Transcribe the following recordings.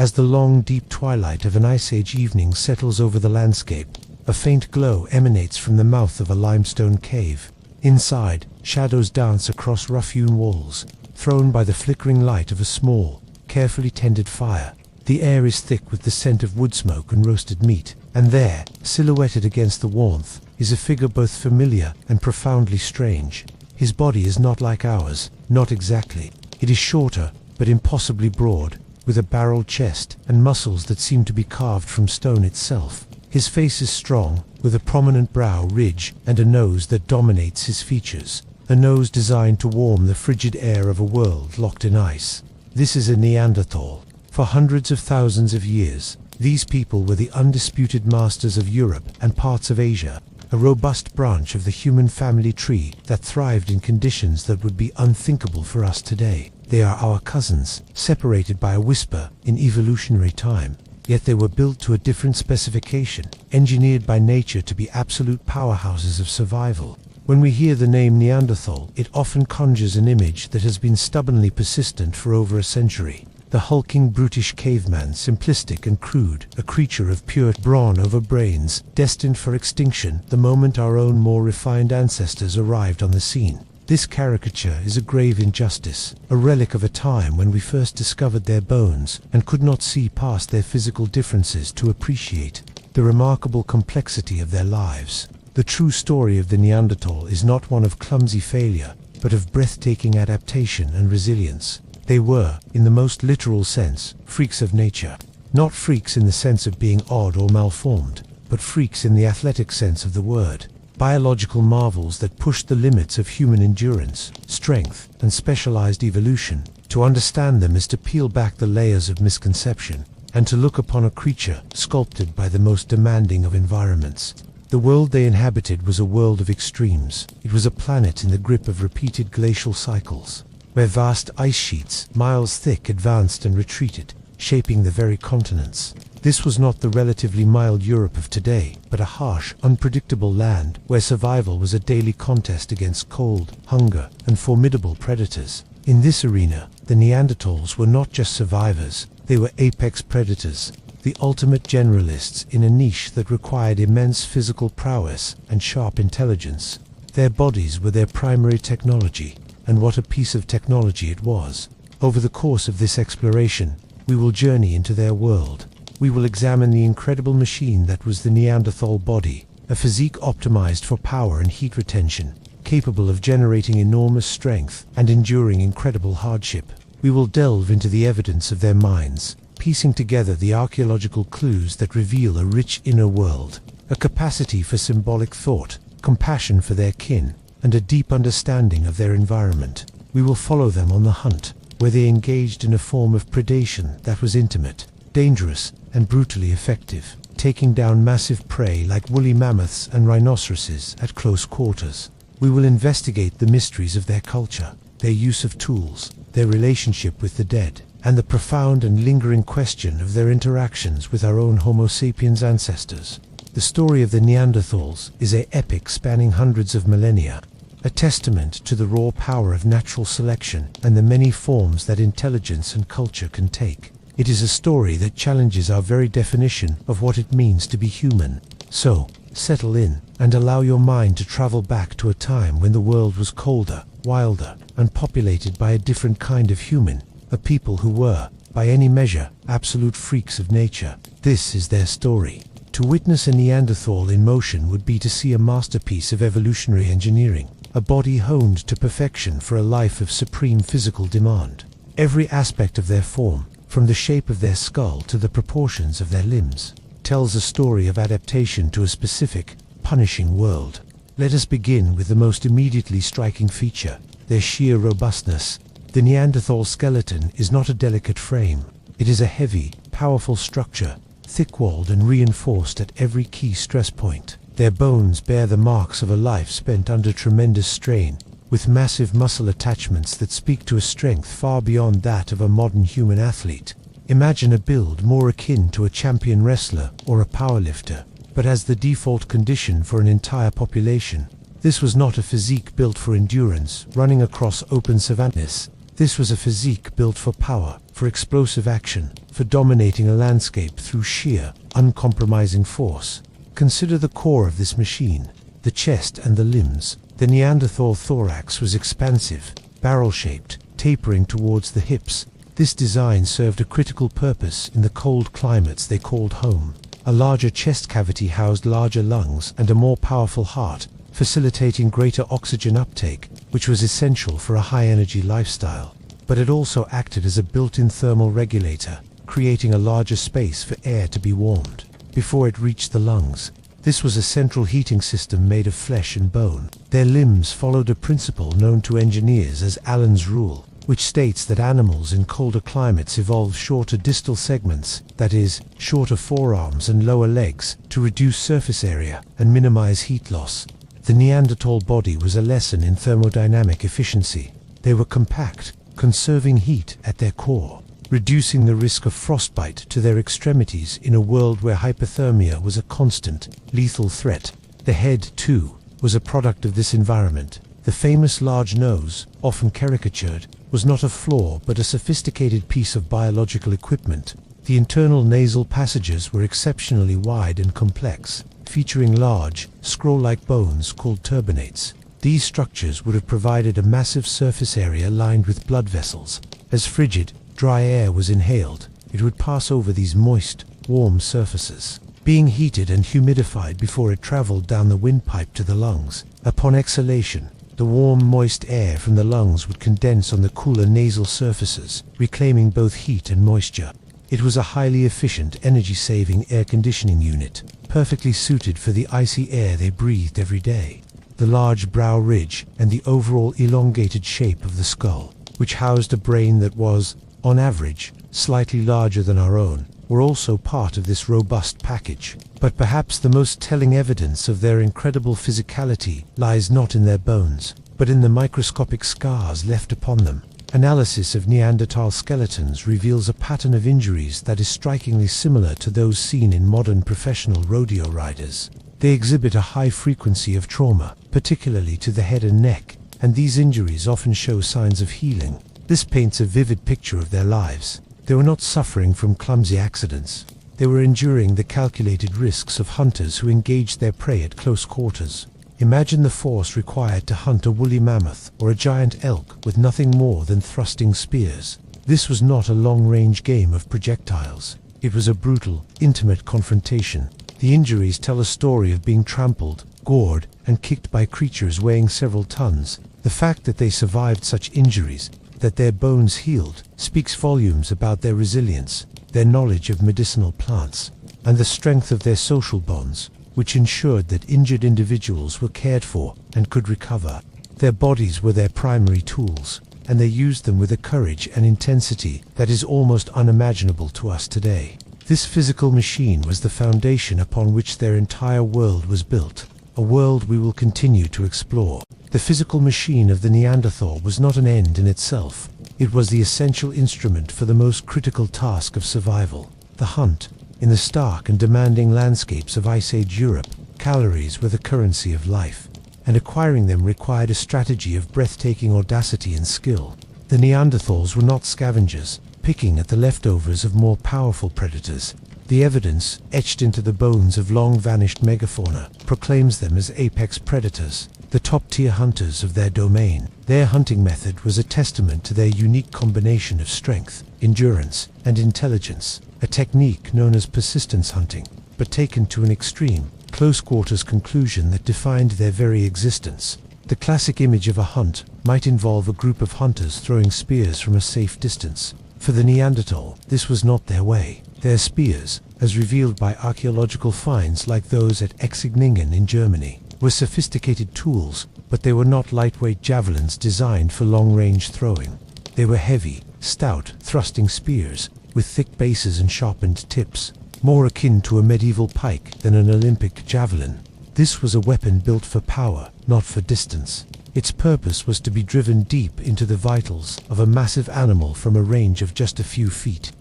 As the long, deep twilight of an Ice Age evening settles over the landscape, a faint glow emanates from the mouth of a limestone cave. Inside, shadows dance across rough-hewn walls, thrown by the flickering light of a small, carefully tended fire. The air is thick with the scent of wood smoke and roasted meat, and there, silhouetted against the warmth, is a figure both familiar and profoundly strange. His body is not like ours, not exactly. It is shorter, but impossibly broad, with a barreled chest and muscles that seem to be carved from stone itself. His face is strong, with a prominent brow ridge and a nose that dominates his features, a nose designed to warm the frigid air of a world locked in ice. This is a Neanderthal. For hundreds of thousands of years, these people were the undisputed masters of Europe and parts of Asia, a robust branch of the human family tree that thrived in conditions that would be unthinkable for us today. They are our cousins, separated by a whisper in evolutionary time. Yet they were built to a different specification, engineered by nature to be absolute powerhouses of survival. When we hear the name Neanderthal, it often conjures an image that has been stubbornly persistent for over a century. The hulking, brutish caveman, simplistic and crude, a creature of pure brawn over brains, destined for extinction the moment our own more refined ancestors arrived on the scene. This caricature is a grave injustice, a relic of a time when we first discovered their bones and could not see past their physical differences to appreciate the remarkable complexity of their lives. The true story of the Neanderthal is not one of clumsy failure, but of breathtaking adaptation and resilience. They were, in the most literal sense, freaks of nature. Not freaks in the sense of being odd or malformed, but freaks in the athletic sense of the word. Biological marvels that pushed the limits of human endurance, strength, and specialized evolution. To understand them is to peel back the layers of misconception, and to look upon a creature sculpted by the most demanding of environments. The world they inhabited was a world of extremes. It was a planet in the grip of repeated glacial cycles, where vast ice sheets, miles thick, advanced and retreated, shaping the very continents. This was not the relatively mild Europe of today, but a harsh, unpredictable land where survival was a daily contest against cold, hunger, and formidable predators. In this arena, the Neanderthals were not just survivors, they were apex predators, the ultimate generalists in a niche that required immense physical prowess and sharp intelligence. Their bodies were their primary technology, and what a piece of technology it was. Over the course of this exploration, we will journey into their world. We will examine the incredible machine that was the Neanderthal body, a physique optimized for power and heat retention, capable of generating enormous strength and enduring incredible hardship. We will delve into the evidence of their minds, piecing together the archaeological clues that reveal a rich inner world, a capacity for symbolic thought, compassion for their kin, and a deep understanding of their environment. We will follow them on the hunt, where they engaged in a form of predation that was intimate, dangerous, and brutally effective, taking down massive prey like woolly mammoths and rhinoceroses at close quarters. We will investigate the mysteries of their culture, their use of tools, their relationship with the dead, and the profound and lingering question of their interactions with our own Homo sapiens ancestors. The story of the Neanderthals is an epic spanning hundreds of millennia, a testament to the raw power of natural selection and the many forms that intelligence and culture can take. It is a story that challenges our very definition of what it means to be human. So, settle in and allow your mind to travel back to a time when the world was colder, wilder, and populated by a different kind of human, a people who were, by any measure, absolute freaks of nature. This is their story. To witness a Neanderthal in motion would be to see a masterpiece of evolutionary engineering, a body honed to perfection for a life of supreme physical demand. Every aspect of their form, from the shape of their skull to the proportions of their limbs, tells a story of adaptation to a specific, punishing world. Let us begin with the most immediately striking feature, their sheer robustness. The Neanderthal skeleton is not a delicate frame. It is a heavy, powerful structure, thick-walled and reinforced at every key stress point. Their bones bear the marks of a life spent under tremendous strain, with massive muscle attachments that speak to a strength far beyond that of a modern human athlete. Imagine a build more akin to a champion wrestler or a powerlifter, but as the default condition for an entire population. This was not a physique built for endurance, running across open savannas. This was a physique built for power, for explosive action, for dominating a landscape through sheer, uncompromising force. Consider the core of this machine, the chest and the limbs. The Neanderthal thorax was expansive, barrel-shaped, tapering towards the hips. This design served a critical purpose in the cold climates they called home. A larger chest cavity housed larger lungs and a more powerful heart, facilitating greater oxygen uptake, which was essential for a high-energy lifestyle. But it also acted as a built-in thermal regulator, creating a larger space for air to be warmed before it reached the lungs. This was a central heating system made of flesh and bone. Their limbs followed a principle known to engineers as Allen's rule, which states that animals in colder climates evolve shorter distal segments, that is, shorter forearms and lower legs, to reduce surface area and minimize heat loss. The Neanderthal body was a lesson in thermodynamic efficiency. They were compact, conserving heat at their core, reducing the risk of frostbite to their extremities in a world where hypothermia was a constant, lethal threat. The head, too, was a product of this environment. The famous large nose, often caricatured, was not a flaw but a sophisticated piece of biological equipment. The internal nasal passages were exceptionally wide and complex, featuring large, scroll-like bones called turbinates. These structures would have provided a massive surface area lined with blood vessels. As frigid, dry air was inhaled, it would pass over these moist, warm surfaces, being heated and humidified before it traveled down the windpipe to the lungs. Upon exhalation, the warm, moist air from the lungs would condense on the cooler nasal surfaces, reclaiming both heat and moisture. It was a highly efficient, energy-saving air conditioning unit, perfectly suited for the icy air they breathed every day. The large brow ridge and the overall elongated shape of the skull, which housed a brain that was, on average, slightly larger than our own, were also part of this robust package. But perhaps the most telling evidence of their incredible physicality lies not in their bones, but in the microscopic scars left upon them. Analysis of Neanderthal skeletons reveals a pattern of injuries that is strikingly similar to those seen in modern professional rodeo riders. They exhibit a high frequency of trauma, particularly to the head and neck, and these injuries often show signs of healing. This paints a vivid picture of their lives. They were not suffering from clumsy accidents. They were enduring the calculated risks of hunters who engaged their prey at close quarters. Imagine the force required to hunt a woolly mammoth or a giant elk with nothing more than thrusting spears. This was not a long-range game of projectiles. It was a brutal, intimate confrontation. The injuries tell a story of being trampled, gored, and kicked by creatures weighing several tons. The fact that they survived such injuries, that their bones healed, speaks volumes about their resilience, their knowledge of medicinal plants, and the strength of their social bonds, which ensured that injured individuals were cared for and could recover. Their bodies were their primary tools, and they used them with a courage and intensity that is almost unimaginable to us today. This physical machine was the foundation upon which their entire world was built, a world we will continue to explore. The physical machine of the Neanderthal was not an end in itself. It was the essential instrument for the most critical task of survival, the hunt. In the stark and demanding landscapes of Ice Age Europe, calories were the currency of life, and acquiring them required a strategy of breathtaking audacity and skill. The Neanderthals were not scavengers, picking at the leftovers of more powerful predators. The evidence, etched into the bones of long-vanished megafauna, proclaims them as apex predators, the top-tier hunters of their domain. Their hunting method was a testament to their unique combination of strength, endurance, and intelligence, a technique known as persistence hunting, but taken to an extreme, close-quarters conclusion that defined their very existence. The classic image of a hunt might involve a group of hunters throwing spears from a safe distance. For the Neanderthal, this was not their way. Their spears, as revealed by archaeological finds like those at Exigningen in Germany, were sophisticated tools, but they were not lightweight javelins designed for long-range throwing. They were heavy, stout, thrusting spears, with thick bases and sharpened tips, more akin to a medieval pike than an Olympic javelin. This was a weapon built for power, not for distance. Its purpose was to be driven deep into the vitals of a massive animal from a range of just a few feet.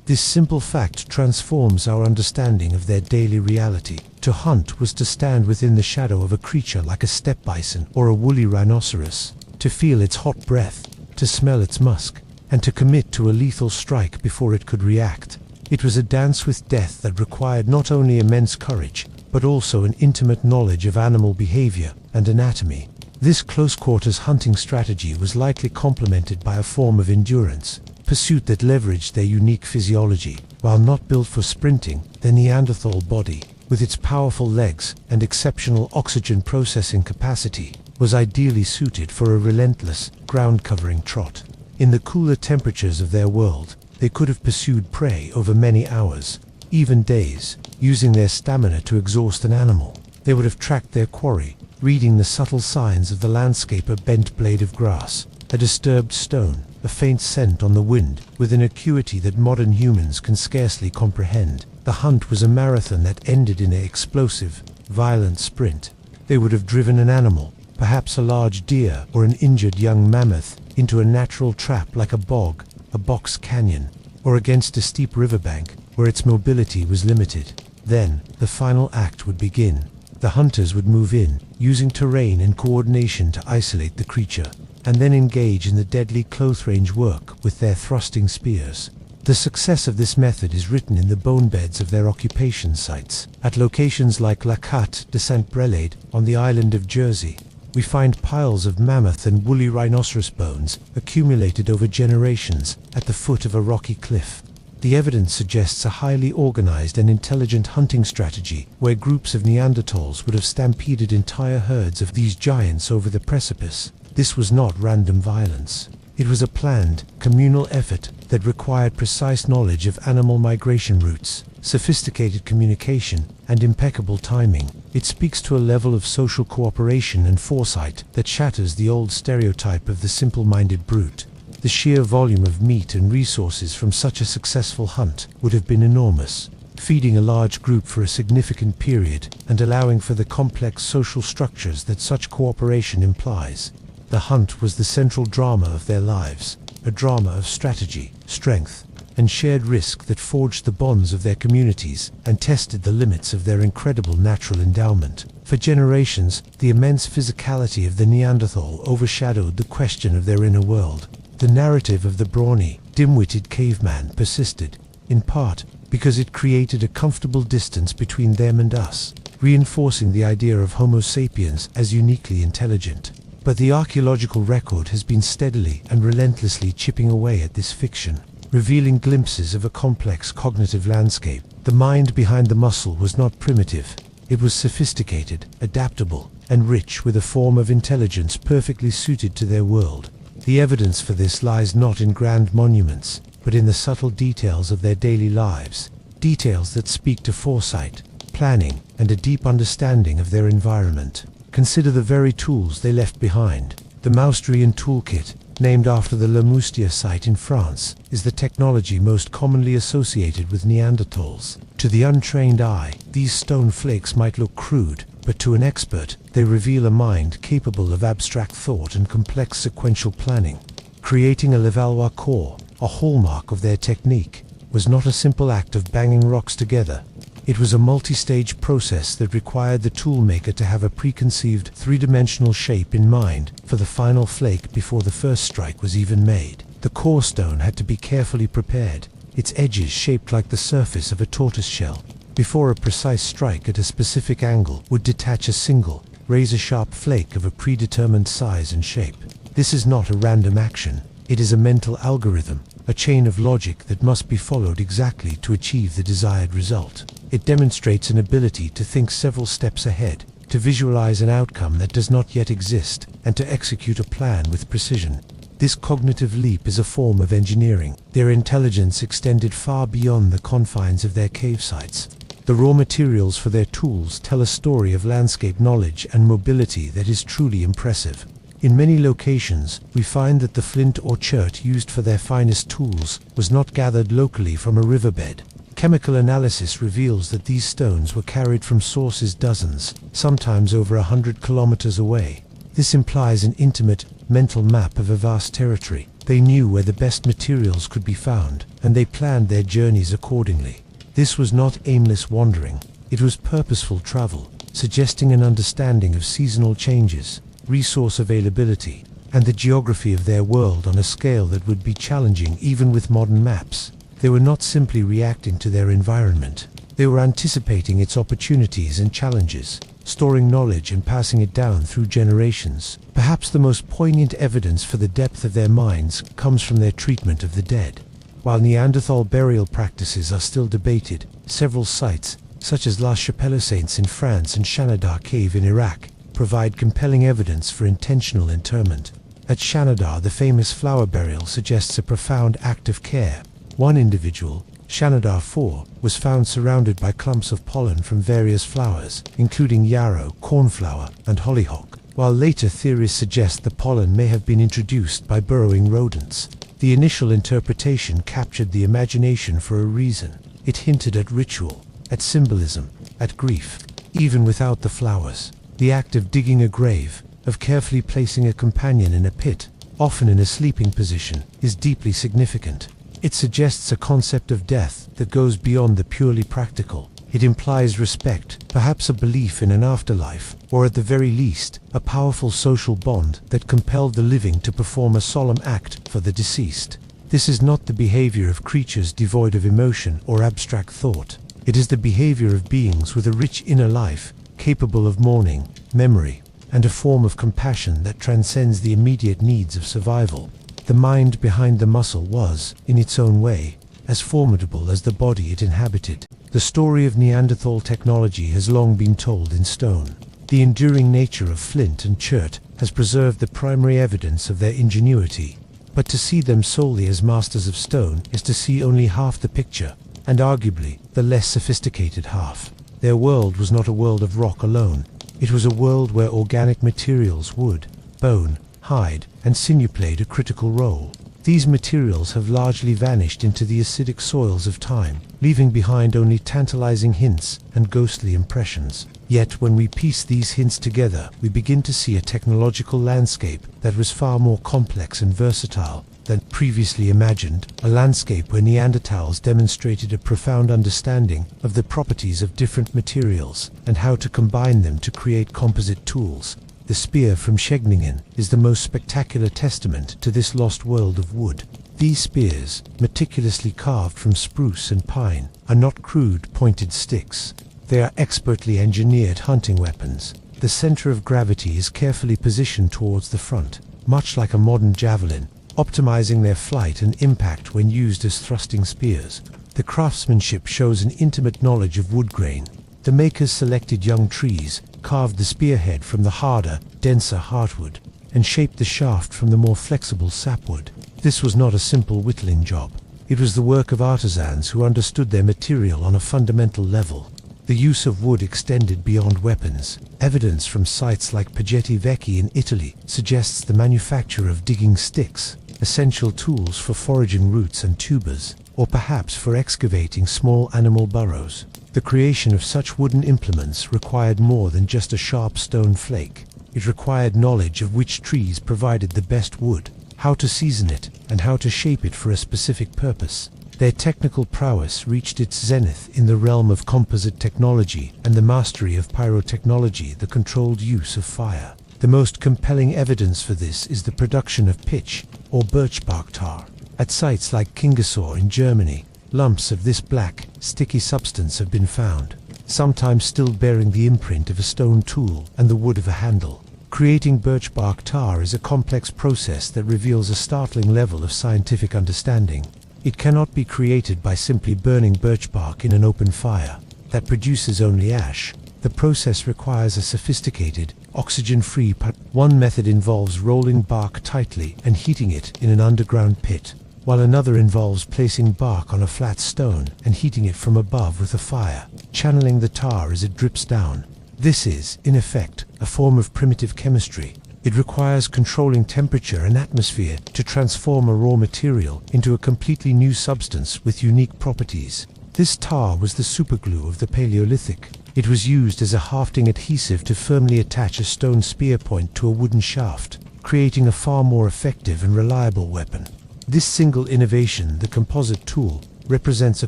This simple fact transforms our understanding of their daily reality. To hunt was to stand within the shadow of a creature like a steppe bison or a woolly rhinoceros, to feel its hot breath, to smell its musk, and to commit to a lethal strike before it could react. It was a dance with death that required not only immense courage, but also an intimate knowledge of animal behavior and anatomy. This close-quarters hunting strategy was likely complemented by a form of endurance pursuit that leveraged their unique physiology. While not built for sprinting, the Neanderthal body, with its powerful legs and exceptional oxygen processing capacity, was ideally suited for a relentless, ground-covering trot. In the cooler temperatures of their world, they could have pursued prey over many hours, even days, using their stamina to exhaust an animal. They would have tracked their quarry, reading the subtle signs of the landscape: a bent blade of grass, a disturbed stone, a faint scent on the wind, with an acuity that modern humans can scarcely comprehend. The hunt was a marathon that ended in an explosive, violent sprint. They would have driven an animal, perhaps a large deer or an injured young mammoth, into a natural trap like a bog, a box canyon, or against a steep riverbank where its mobility was limited. Then, the final act would begin. The hunters would move in, using terrain and coordination to isolate the creature, and then engage in the deadly close-range work with their thrusting spears. The success of this method is written in the bone beds of their occupation sites. At locations like La Côte de Saint-Brelade on the island of Jersey, we find piles of mammoth and woolly rhinoceros bones accumulated over generations at the foot of a rocky cliff. The evidence suggests a highly organized and intelligent hunting strategy where groups of Neanderthals would have stampeded entire herds of these giants over the precipice. This was not random violence. It was a planned, communal effort that required precise knowledge of animal migration routes, sophisticated communication, and impeccable timing. It speaks to a level of social cooperation and foresight that shatters the old stereotype of the simple-minded brute. The sheer volume of meat and resources from such a successful hunt would have been enormous, feeding a large group for a significant period and allowing for the complex social structures that such cooperation implies. The hunt was the central drama of their lives, a drama of strategy, strength, and shared risk that forged the bonds of their communities and tested the limits of their incredible natural endowment. For generations, the immense physicality of the Neanderthal overshadowed the question of their inner world. The narrative of the brawny, dim-witted caveman persisted, in part because it created a comfortable distance between them and us, reinforcing the idea of Homo sapiens as uniquely intelligent. But the archaeological record has been steadily and relentlessly chipping away at this fiction, revealing glimpses of a complex cognitive landscape. The mind behind the muscle was not primitive. It was sophisticated, adaptable, and rich with a form of intelligence perfectly suited to their world. The evidence for this lies not in grand monuments, but in the subtle details of their daily lives, details that speak to foresight, planning, and a deep understanding of their environment. Consider the very tools they left behind. The Maastrichtian toolkit, named after the Le Moustier site in France, is the technology most commonly associated with Neanderthals. To the untrained eye, these stone flakes might look crude, but to an expert, they reveal a mind capable of abstract thought and complex sequential planning. Creating a Levallois core, a hallmark of their technique, was not a simple act of banging rocks together. It was a multi-stage process that required the toolmaker to have a preconceived three-dimensional shape in mind for the final flake before the first strike was even made. The core stone had to be carefully prepared, its edges shaped like the surface of a tortoise shell, before a precise strike at a specific angle would detach a single, razor-sharp flake of a predetermined size and shape. This is not a random action. It is a mental algorithm, a chain of logic that must be followed exactly to achieve the desired result. It demonstrates an ability to think several steps ahead, to visualize an outcome that does not yet exist, and to execute a plan with precision. This cognitive leap is a form of engineering. Their intelligence extended far beyond the confines of their cave sites. The raw materials for their tools tell a story of landscape knowledge and mobility that is truly impressive. In many locations, we find that the flint or chert used for their finest tools was not gathered locally from a riverbed. Chemical analysis reveals that these stones were carried from sources dozens, sometimes over 100 kilometers away. This implies an intimate, mental map of a vast territory. They knew where the best materials could be found, and they planned their journeys accordingly. This was not aimless wandering. It was purposeful travel, suggesting an understanding of seasonal changes, resource availability, and the geography of their world on a scale that would be challenging even with modern maps. They were not simply reacting to their environment. They were anticipating its opportunities and challenges, storing knowledge and passing it down through generations. Perhaps the most poignant evidence for the depth of their minds comes from their treatment of the dead. While Neanderthal burial practices are still debated, several sites, such as La Chapelle Saints in France and Shanidar Cave in Iraq, provide compelling evidence for intentional interment. At Shanidar, the famous flower burial suggests a profound act of care. One individual, Shanidar 4, was found surrounded by clumps of pollen from various flowers, including yarrow, cornflower, and hollyhock, while later theories suggest the pollen may have been introduced by burrowing rodents. The initial interpretation captured the imagination for a reason. It hinted at ritual, at symbolism, at grief. Even without the flowers, the act of digging a grave, of carefully placing a companion in a pit, often in a sleeping position, is deeply significant. It suggests a concept of death that goes beyond the purely practical. It implies respect, perhaps a belief in an afterlife, or at the very least, a powerful social bond that compelled the living to perform a solemn act for the deceased. This is not the behavior of creatures devoid of emotion or abstract thought. It is the behavior of beings with a rich inner life, capable of mourning, memory, and a form of compassion that transcends the immediate needs of survival. The mind behind the muscle was, in its own way, as formidable as the body it inhabited. The story of Neanderthal technology has long been told in stone. The enduring nature of flint and chert has preserved the primary evidence of their ingenuity. But to see them solely as masters of stone is to see only half the picture, and arguably the less sophisticated half. Their world was not a world of rock alone. It was a world where organic materials, wood, bone, hide, and sinew played a critical role. These materials have largely vanished into the acidic soils of time, leaving behind only tantalizing hints and ghostly impressions. Yet when we piece these hints together, we begin to see a technological landscape that was far more complex and versatile than previously imagined, a landscape where Neanderthals demonstrated a profound understanding of the properties of different materials and how to combine them to create composite tools. The spear from Scheveningen is the most spectacular testament to this lost world of wood. These spears, meticulously carved from spruce and pine, are not crude pointed sticks. They are expertly engineered hunting weapons. The center of gravity is carefully positioned towards the front, much like a modern javelin, optimizing their flight and impact when used as thrusting spears. The craftsmanship shows an intimate knowledge of wood grain. The makers selected young trees, carved the spearhead from the harder, denser heartwood, and shaped the shaft from the more flexible sapwood. This was not a simple whittling job. It was the work of artisans who understood their material on a fundamental level. The use of wood extended beyond weapons. Evidence from sites like Pageti Vecchi in Italy suggests the manufacture of digging sticks, essential tools for foraging roots and tubers, or perhaps for excavating small animal burrows. The creation of such wooden implements required more than just a sharp stone flake. It required knowledge of which trees provided the best wood, how to season it, and how to shape it for a specific purpose. Their technical prowess reached its zenith in the realm of composite technology and the mastery of pyrotechnology, the controlled use of fire. The most compelling evidence for this is the production of pitch, or birch bark tar. At sites like Kingersor in Germany, lumps of this black, sticky substance have been found, sometimes still bearing the imprint of a stone tool and the wood of a handle. Creating birch bark tar is a complex process that reveals a startling level of scientific understanding. It cannot be created by simply burning birch bark in an open fire that produces only ash. The process requires a sophisticated, oxygen-free One method involves rolling bark tightly and heating it in an underground pit, while another involves placing bark on a flat stone and heating it from above with a fire, channeling the tar as it drips down. This is, in effect, a form of primitive chemistry. It requires controlling temperature and atmosphere to transform a raw material into a completely new substance with unique properties. This tar was the superglue of the Paleolithic. It was used as a hafting adhesive to firmly attach a stone spear point to a wooden shaft, creating a far more effective and reliable weapon. This single innovation, the composite tool, represents a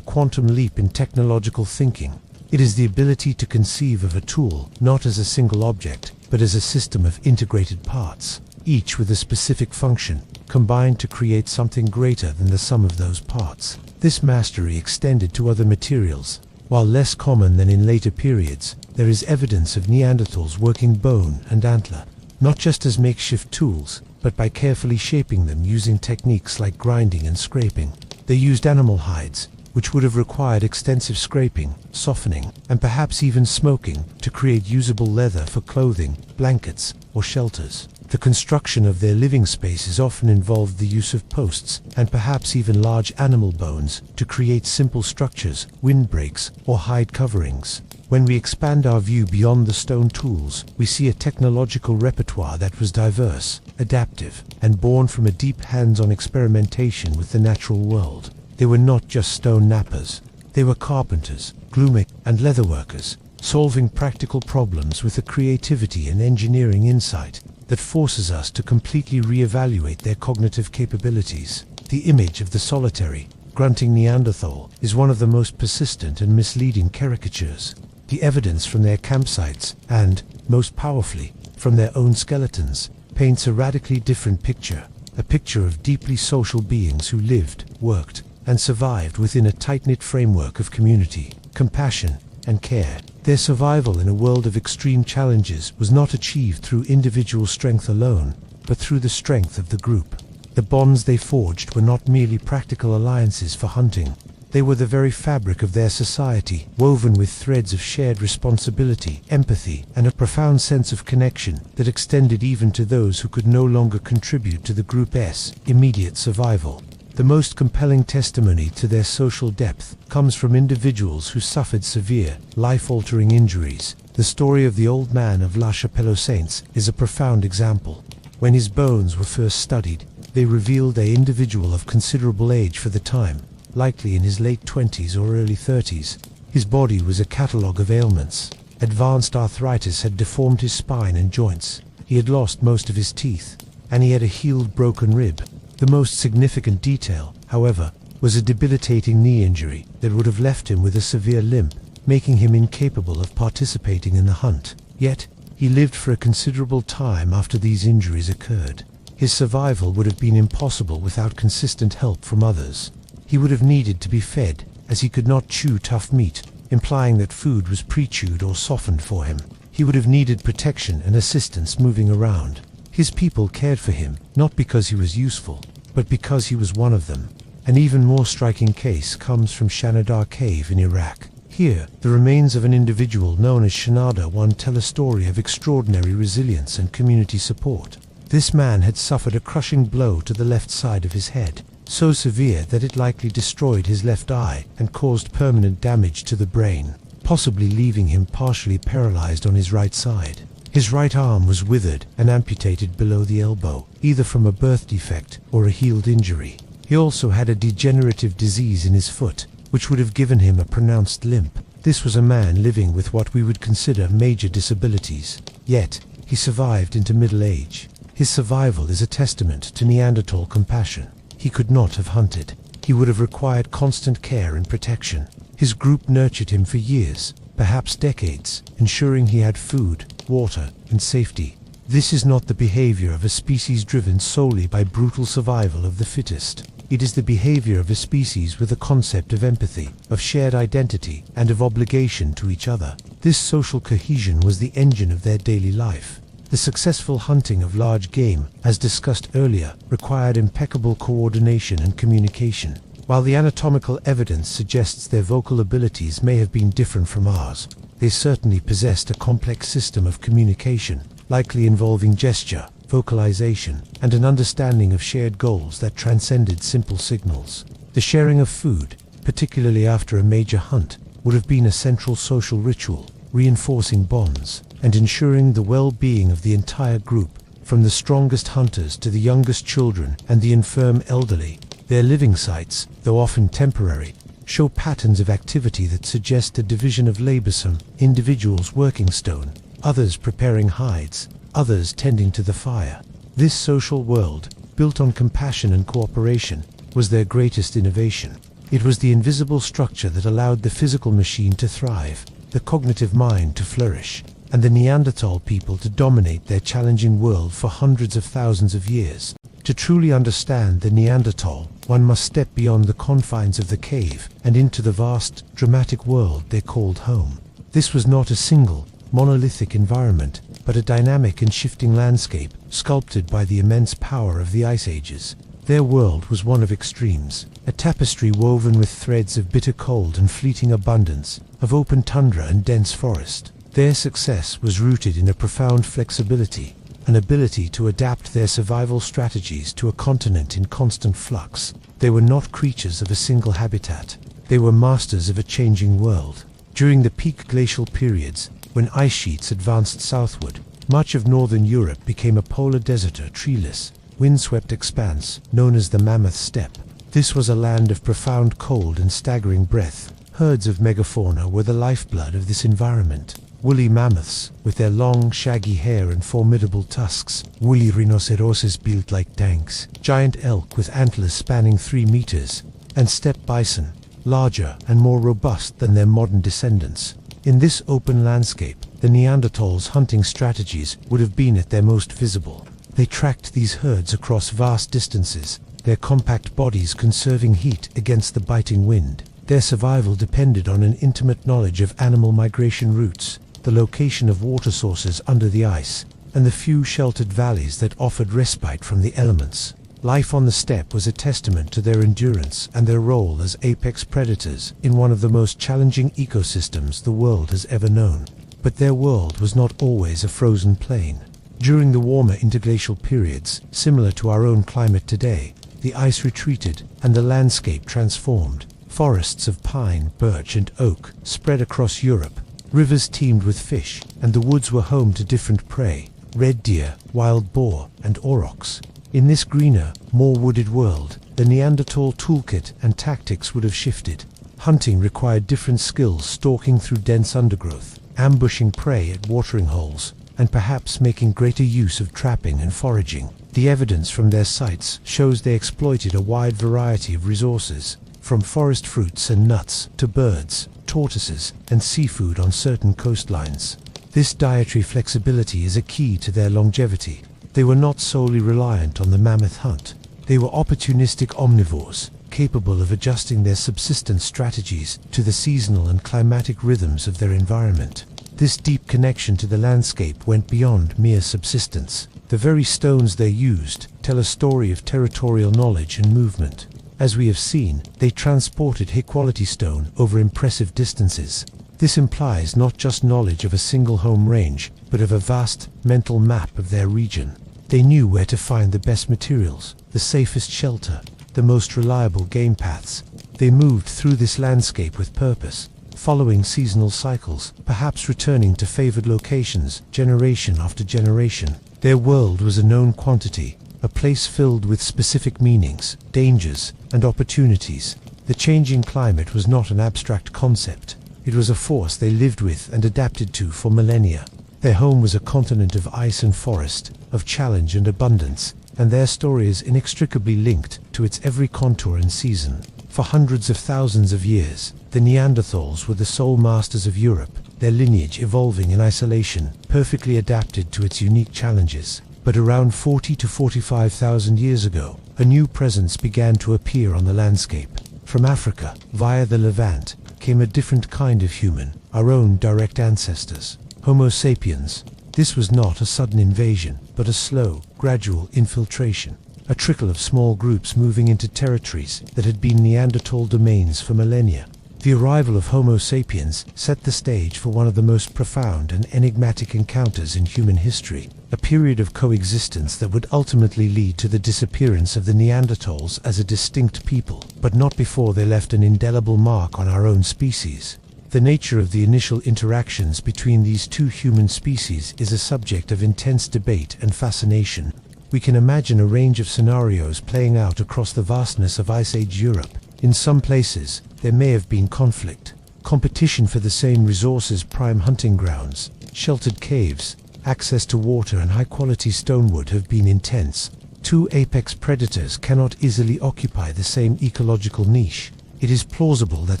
quantum leap in technological thinking. It is the ability to conceive of a tool not as a single object, but as a system of integrated parts. each with a specific function, combined to create something greater than the sum of those parts. This mastery extended to other materials. While less common than in later periods, there is evidence of Neanderthals working bone and antler, not just as makeshift tools, but by carefully shaping them using techniques like grinding and scraping. They used animal hides, which would have required extensive scraping, softening, and perhaps even smoking to create usable leather for clothing, blankets, or shelters. The construction of their living spaces often involved the use of posts and perhaps even large animal bones to create simple structures, windbreaks, or hide coverings. When we expand our view beyond the stone tools, we see a technological repertoire that was diverse, adaptive, and born from a deep hands-on experimentation with the natural world. They were not just stone knappers. They were carpenters, gluemakers, and leatherworkers, solving practical problems with a creativity and engineering insight that forces us to completely re-evaluate their cognitive capabilities. The image of the solitary, grunting Neanderthal is one of the most persistent and misleading caricatures. The evidence from their campsites, and, most powerfully, from their own skeletons, paints a radically different picture. A picture of deeply social beings who lived, worked, and survived within a tight-knit framework of community, compassion, and care. Their survival in a world of extreme challenges was not achieved through individual strength alone, but through the strength of the group. The bonds they forged were not merely practical alliances for hunting. They were the very fabric of their society, woven with threads of shared responsibility, empathy, and a profound sense of connection that extended even to those who could no longer contribute to the group's immediate survival. The most compelling testimony to their social depth comes from individuals who suffered severe, life-altering injuries. The story of the old man of La Chapelle-aux-Saints is a profound example. When his bones were first studied, they revealed an individual of considerable age for the time, likely in his late 20s or early 30s. His body was a catalogue of ailments. Advanced arthritis had deformed his spine and joints. He had lost most of his teeth, and he had a healed broken rib. The most significant detail, however, was a debilitating knee injury that would have left him with a severe limp, making him incapable of participating in the hunt. Yet, he lived for a considerable time after these injuries occurred. His survival would have been impossible without consistent help from others. He would have needed to be fed, as he could not chew tough meat, implying that food was pre-chewed or softened for him. He would have needed protection and assistance moving around. His people cared for him, not because he was useful, but because he was one of them. An even more striking case comes from Shanidar Cave in Iraq. Here, the remains of an individual known as Shanidar I tell a story of extraordinary resilience and community support. This man had suffered a crushing blow to the left side of his head, so severe that it likely destroyed his left eye and caused permanent damage to the brain, possibly leaving him partially paralyzed on his right side. His right arm was withered and amputated below the elbow, either from a birth defect or a healed injury. He also had a degenerative disease in his foot, which would have given him a pronounced limp. This was a man living with what we would consider major disabilities. Yet, he survived into middle age. His survival is a testament to Neanderthal compassion. He could not have hunted. He would have required constant care and protection. His group nurtured him for years, perhaps decades, ensuring he had food, water, and safety. This is not the behavior of a species driven solely by brutal survival of the fittest. It is the behavior of a species with a concept of empathy, of shared identity, and of obligation to each other. This social cohesion was the engine of their daily life. The successful hunting of large game, as discussed earlier, required impeccable coordination and communication. While the anatomical evidence suggests their vocal abilities may have been different from ours, they certainly possessed a complex system of communication, likely involving gesture, vocalization, and an understanding of shared goals that transcended simple signals. The sharing of food, particularly after a major hunt, would have been a central social ritual, reinforcing bonds and ensuring the well-being of the entire group, from the strongest hunters to the youngest children and the infirm elderly. Their living sites, though often temporary, show patterns of activity that suggest a division of labor: some individuals working stone, others preparing hides, others tending to the fire. This social world, built on compassion and cooperation, was their greatest innovation. It was the invisible structure that allowed the physical machine to thrive, the cognitive mind to flourish. and the Neanderthal people to dominate their challenging world for hundreds of thousands of years. To truly understand the Neanderthal, one must step beyond the confines of the cave and into the vast, dramatic world they called home. This was not a single, monolithic environment, but a dynamic and shifting landscape, sculpted by the immense power of the Ice Ages. Their world was one of extremes, a tapestry woven with threads of bitter cold and fleeting abundance, of open tundra and dense forest. Their success was rooted in a profound flexibility, an ability to adapt their survival strategies to a continent in constant flux. They were not creatures of a single habitat. They were masters of a changing world. During the peak glacial periods, when ice sheets advanced southward, much of northern Europe became a polar desert, a treeless, windswept expanse known as the Mammoth Steppe. This was a land of profound cold and staggering breath. Herds of megafauna were the lifeblood of this environment. Woolly mammoths, with their long, shaggy hair and formidable tusks, woolly rhinoceroses built like tanks, giant elk with antlers spanning 3 meters, and steppe bison, larger and more robust than their modern descendants. In this open landscape, the Neanderthals' hunting strategies would have been at their most visible. They tracked these herds across vast distances, their compact bodies conserving heat against the biting wind. Their survival depended on an intimate knowledge of animal migration routes, the location of water sources under the ice, and the few sheltered valleys that offered respite from the elements. Life on the steppe was a testament to their endurance and their role as apex predators in one of the most challenging ecosystems the world has ever known. But their world was not always a frozen plain. During the warmer interglacial periods, similar to our own climate today, the ice retreated and the landscape transformed. Forests of pine, birch and oak spread across Europe. Rivers teemed with fish, and the woods were home to different prey, red deer, wild boar and aurochs. In this greener, more wooded world, the Neanderthal toolkit and tactics would have shifted. Hunting required different skills, stalking through dense undergrowth, ambushing prey at watering holes, and perhaps making greater use of trapping and foraging. The evidence from their sites shows they exploited a wide variety of resources, from forest fruits and nuts to birds, tortoises, and seafood on certain coastlines. This dietary flexibility is a key to their longevity. They were not solely reliant on the mammoth hunt. They were opportunistic omnivores, capable of adjusting their subsistence strategies to the seasonal and climatic rhythms of their environment. This deep connection to the landscape went beyond mere subsistence. The very stones they used tell a story of territorial knowledge and movement. As we have seen, they transported high-quality stone over impressive distances. This implies not just knowledge of a single home range, but of a vast mental map of their region. They knew where to find the best materials, the safest shelter, the most reliable game paths. They moved through this landscape with purpose, following seasonal cycles, perhaps returning to favored locations generation after generation. Their world was a known quantity, a place filled with specific meanings, dangers, and opportunities. The changing climate was not an abstract concept. It was a force they lived with and adapted to for millennia. Their home was a continent of ice and forest, of challenge and abundance, and their story is inextricably linked to its every contour and season. For hundreds of thousands of years, the Neanderthals were the sole masters of Europe, their lineage evolving in isolation, perfectly adapted to its unique challenges. But around 40 to 45,000 years ago, a new presence began to appear on the landscape. From Africa, via the Levant, came a different kind of human, our own direct ancestors, Homo sapiens. This was not a sudden invasion, but a slow, gradual infiltration, a trickle of small groups moving into territories that had been Neanderthal domains for millennia. The arrival of Homo sapiens set the stage for one of the most profound and enigmatic encounters in human history, a period of coexistence that would ultimately lead to the disappearance of the Neanderthals as a distinct people, but not before they left an indelible mark on our own species. The nature of the initial interactions between these two human species is a subject of intense debate and fascination. We can imagine a range of scenarios playing out across the vastness of Ice Age Europe. In some places, there may have been conflict, competition for the same resources, prime hunting grounds, sheltered caves, access to water and high-quality stone would have been intense. Two apex predators cannot easily occupy the same ecological niche. It is plausible that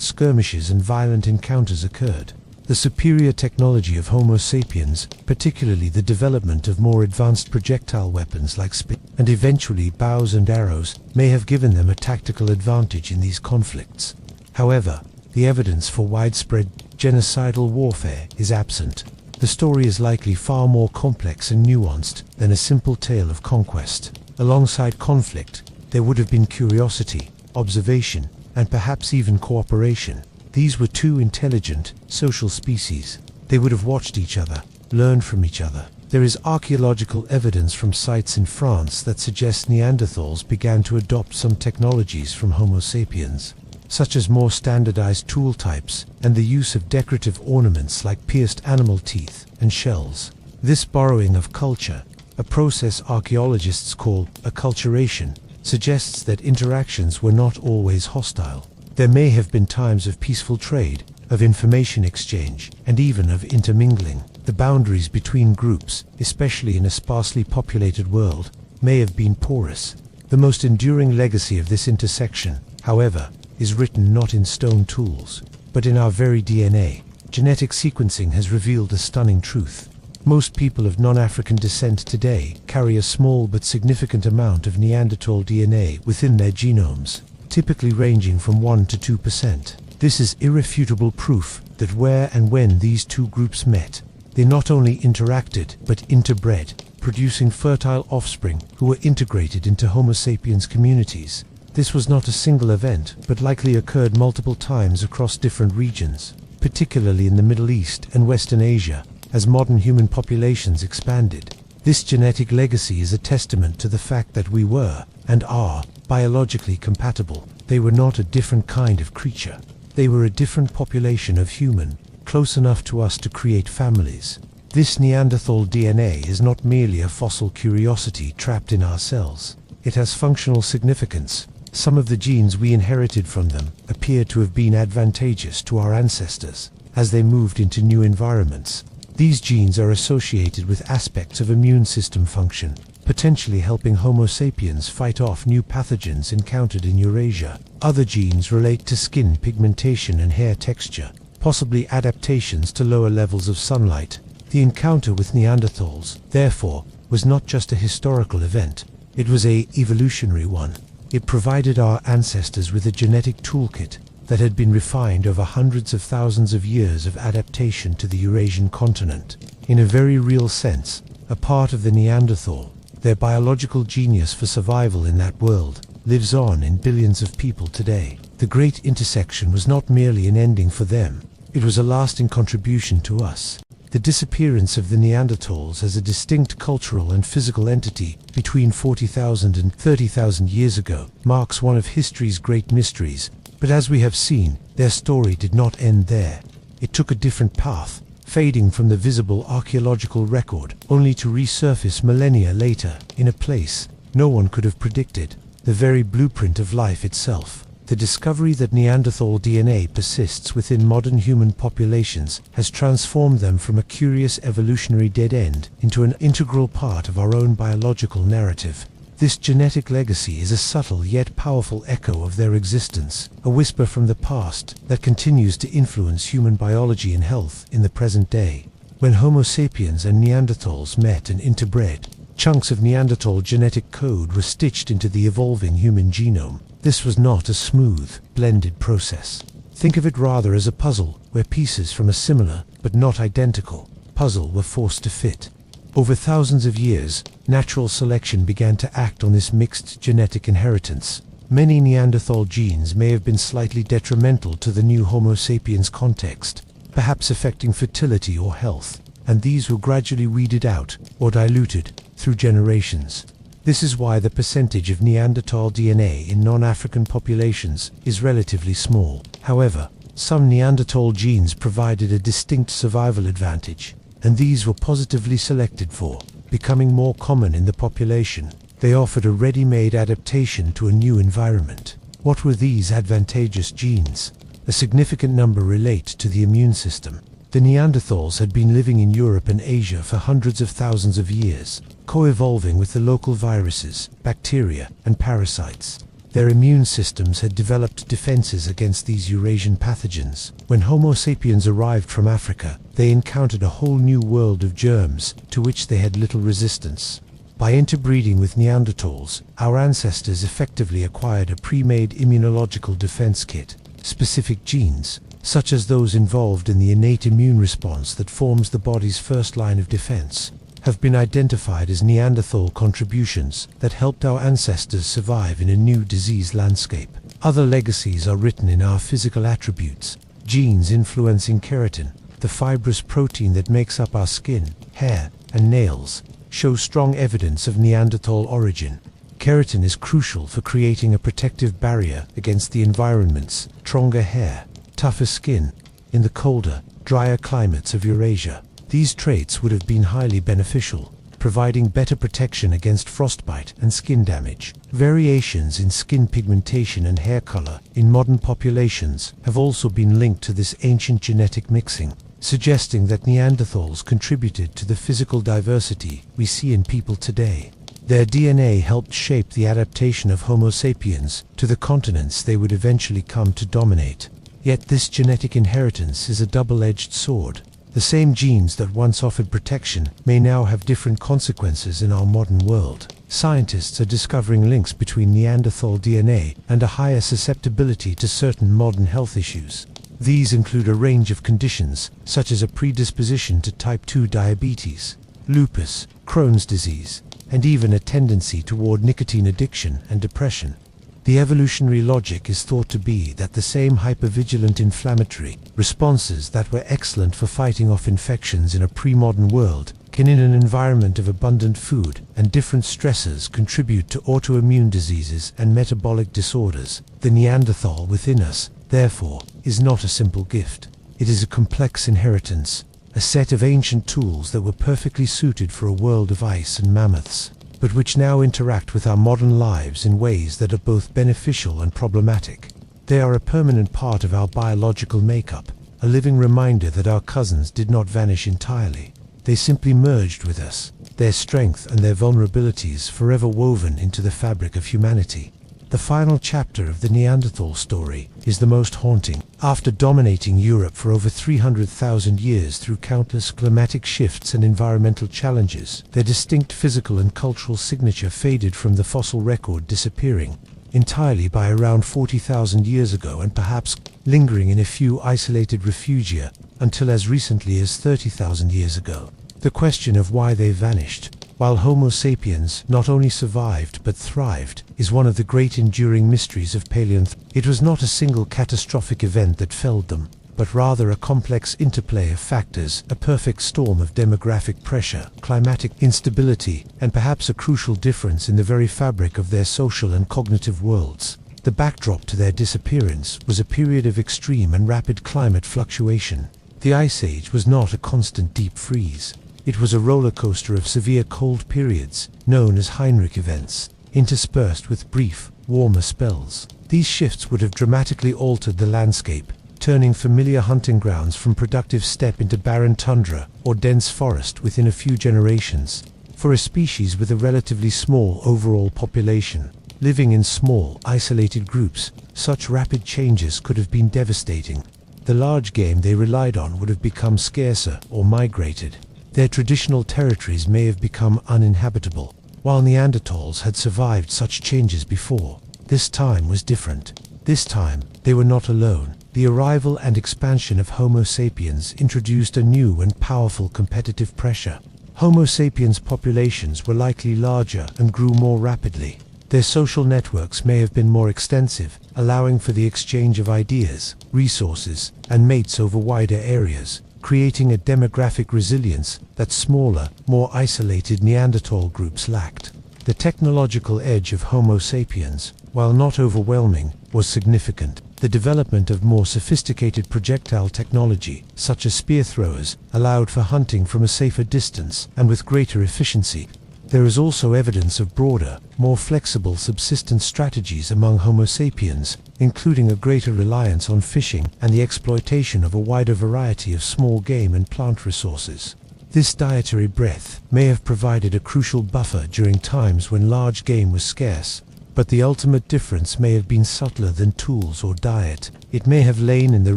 skirmishes and violent encounters occurred. The superior technology of Homo sapiens, particularly the development of more advanced projectile weapons like spears and eventually bows and arrows, may have given them a tactical advantage in these conflicts. However, the evidence for widespread genocidal warfare is absent. The story is likely far more complex and nuanced than a simple tale of conquest. Alongside conflict, there would have been curiosity, observation, and perhaps even cooperation. These were two intelligent, social species. They would have watched each other, learned from each other. There is archaeological evidence from sites in France that suggests Neanderthals began to adopt some technologies from Homo sapiens, such as more standardized tool types and the use of decorative ornaments like pierced animal teeth and shells. This borrowing of culture, a process archaeologists call acculturation, suggests that interactions were not always hostile. There may have been times of peaceful trade, of information exchange, and even of intermingling. The boundaries between groups, especially in a sparsely populated world, may have been porous. The most enduring legacy of this intersection, however, is written not in stone tools, but in our very DNA. Genetic sequencing has revealed a stunning truth. Most people of non-African descent today carry a small but significant amount of Neanderthal DNA within their genomes, typically ranging from 1 to 2%. This is irrefutable proof that where and when these two groups met, they not only interacted but interbred, producing fertile offspring who were integrated into Homo sapiens communities. This was not a single event, but likely occurred multiple times across different regions, particularly in the Middle East and Western Asia, as modern human populations expanded. This genetic legacy is a testament to the fact that we were, and are, biologically compatible. They were not a different kind of creature. They were a different population of human, close enough to us to create families. This Neanderthal DNA is not merely a fossil curiosity trapped in our cells. It has functional significance. Some of the genes we inherited from them appear to have been advantageous to our ancestors as they moved into new environments. These genes are associated with aspects of immune system function, potentially helping Homo sapiens fight off new pathogens encountered in Eurasia. Other genes relate to skin pigmentation and hair texture, possibly adaptations to lower levels of sunlight. The encounter with Neanderthals, therefore, was not just a historical event, it was an evolutionary one. It provided our ancestors with a genetic toolkit that had been refined over hundreds of thousands of years of adaptation to the Eurasian continent. In a very real sense, a part of the Neanderthal, their biological genius for survival in that world, lives on in billions of people today. The great intersection was not merely an ending for them, it was a lasting contribution to us. The disappearance of the Neanderthals as a distinct cultural and physical entity between 40,000 and 30,000 years ago marks one of history's great mysteries. But as we have seen, their story did not end there. It took a different path, fading from the visible archaeological record, only to resurface millennia later, in a place no one could have predicted, the very blueprint of life itself. The discovery that Neanderthal DNA persists within modern human populations has transformed them from a curious evolutionary dead end into an integral part of our own biological narrative. This genetic legacy is a subtle yet powerful echo of their existence, a whisper from the past that continues to influence human biology and health in the present day. When Homo sapiens and Neanderthals met and interbred, chunks of Neanderthal genetic code were stitched into the evolving human genome. This was not a smooth, blended process. Think of it rather as a puzzle, where pieces from a similar, but not identical, puzzle were forced to fit. Over thousands of years, natural selection began to act on this mixed genetic inheritance. Many Neanderthal genes may have been slightly detrimental to the new Homo sapiens context, perhaps affecting fertility or health, and these were gradually weeded out, or diluted, through generations. This is why the percentage of Neanderthal DNA in non-African populations is relatively small. However, some Neanderthal genes provided a distinct survival advantage, and these were positively selected for, becoming more common in the population. They offered a ready-made adaptation to a new environment. What were these advantageous genes? A significant number relate to the immune system. The Neanderthals had been living in Europe and Asia for hundreds of thousands of years, co-evolving with the local viruses, bacteria, and parasites. Their immune systems had developed defenses against these Eurasian pathogens. When Homo sapiens arrived from Africa, they encountered a whole new world of germs to which they had little resistance. By interbreeding with Neanderthals, our ancestors effectively acquired a pre-made immunological defense kit. Specific genes, such as those involved in the innate immune response that forms the body's first line of defense, have been identified as Neanderthal contributions that helped our ancestors survive in a new disease landscape. Other legacies are written in our physical attributes: genes influencing keratin, the fibrous protein that makes up our skin, hair, and nails, show strong evidence of Neanderthal origin. Keratin is crucial for creating a protective barrier against the environment's stronger hair, tougher skin, in the colder, drier climates of Eurasia. These traits would have been highly beneficial, providing better protection against frostbite and skin damage. Variations in skin pigmentation and hair color in modern populations have also been linked to this ancient genetic mixing, suggesting that Neanderthals contributed to the physical diversity we see in people today. Their DNA helped shape the adaptation of Homo sapiens to the continents they would eventually come to dominate. Yet this genetic inheritance is a double-edged sword. The same genes that once offered protection may now have different consequences in our modern world. Scientists are discovering links between Neanderthal DNA and a higher susceptibility to certain modern health issues. These include a range of conditions, such as a predisposition to type 2 diabetes, lupus, Crohn's disease, and even a tendency toward nicotine addiction and depression. The evolutionary logic is thought to be that the same hypervigilant inflammatory responses that were excellent for fighting off infections in a pre-modern world can, in an environment of abundant food and different stressors, contribute to autoimmune diseases and metabolic disorders. The Neanderthal within us, therefore, is not a simple gift. It is a complex inheritance, a set of ancient tools that were perfectly suited for a world of ice and mammoths, but which now interact with our modern lives in ways that are both beneficial and problematic. They are a permanent part of our biological makeup, a living reminder that our cousins did not vanish entirely. They simply merged with us, their strength and their vulnerabilities forever woven into the fabric of humanity. The final chapter of the Neanderthal story is the most haunting. After dominating Europe for over 300,000 years through countless climatic shifts and environmental challenges, their distinct physical and cultural signature faded from the fossil record, disappearing entirely by around 40,000 years ago and perhaps lingering in a few isolated refugia until as recently as 30,000 years ago. The question of why they vanished, while Homo sapiens not only survived but thrived, is one of the great enduring mysteries of paleontology. It was not a single catastrophic event that felled them, but rather a complex interplay of factors, a perfect storm of demographic pressure, climatic instability, and perhaps a crucial difference in the very fabric of their social and cognitive worlds. The backdrop to their disappearance was a period of extreme and rapid climate fluctuation. The Ice Age was not a constant deep freeze. It was a roller coaster of severe cold periods, known as Heinrich events, interspersed with brief, warmer spells. These shifts would have dramatically altered the landscape, turning familiar hunting grounds from productive steppe into barren tundra or dense forest within a few generations. For a species with a relatively small overall population, living in small, isolated groups, such rapid changes could have been devastating. The large game they relied on would have become scarcer or migrated. Their traditional territories may have become uninhabitable. While Neanderthals had survived such changes before, this time was different. This time, they were not alone. The arrival and expansion of Homo sapiens introduced a new and powerful competitive pressure. Homo sapiens populations were likely larger and grew more rapidly. Their social networks may have been more extensive, allowing for the exchange of ideas, resources, and mates over wider areas, creating a demographic resilience that smaller, more isolated Neanderthal groups lacked. The technological edge of Homo sapiens, while not overwhelming, was significant. The development of more sophisticated projectile technology, such as spear throwers, allowed for hunting from a safer distance and with greater efficiency. There is also evidence of broader, more flexible subsistence strategies among Homo sapiens, including a greater reliance on fishing and the exploitation of a wider variety of small game and plant resources. This dietary breadth may have provided a crucial buffer during times when large game was scarce, But the ultimate difference may have been subtler than tools or diet. It may have lain in the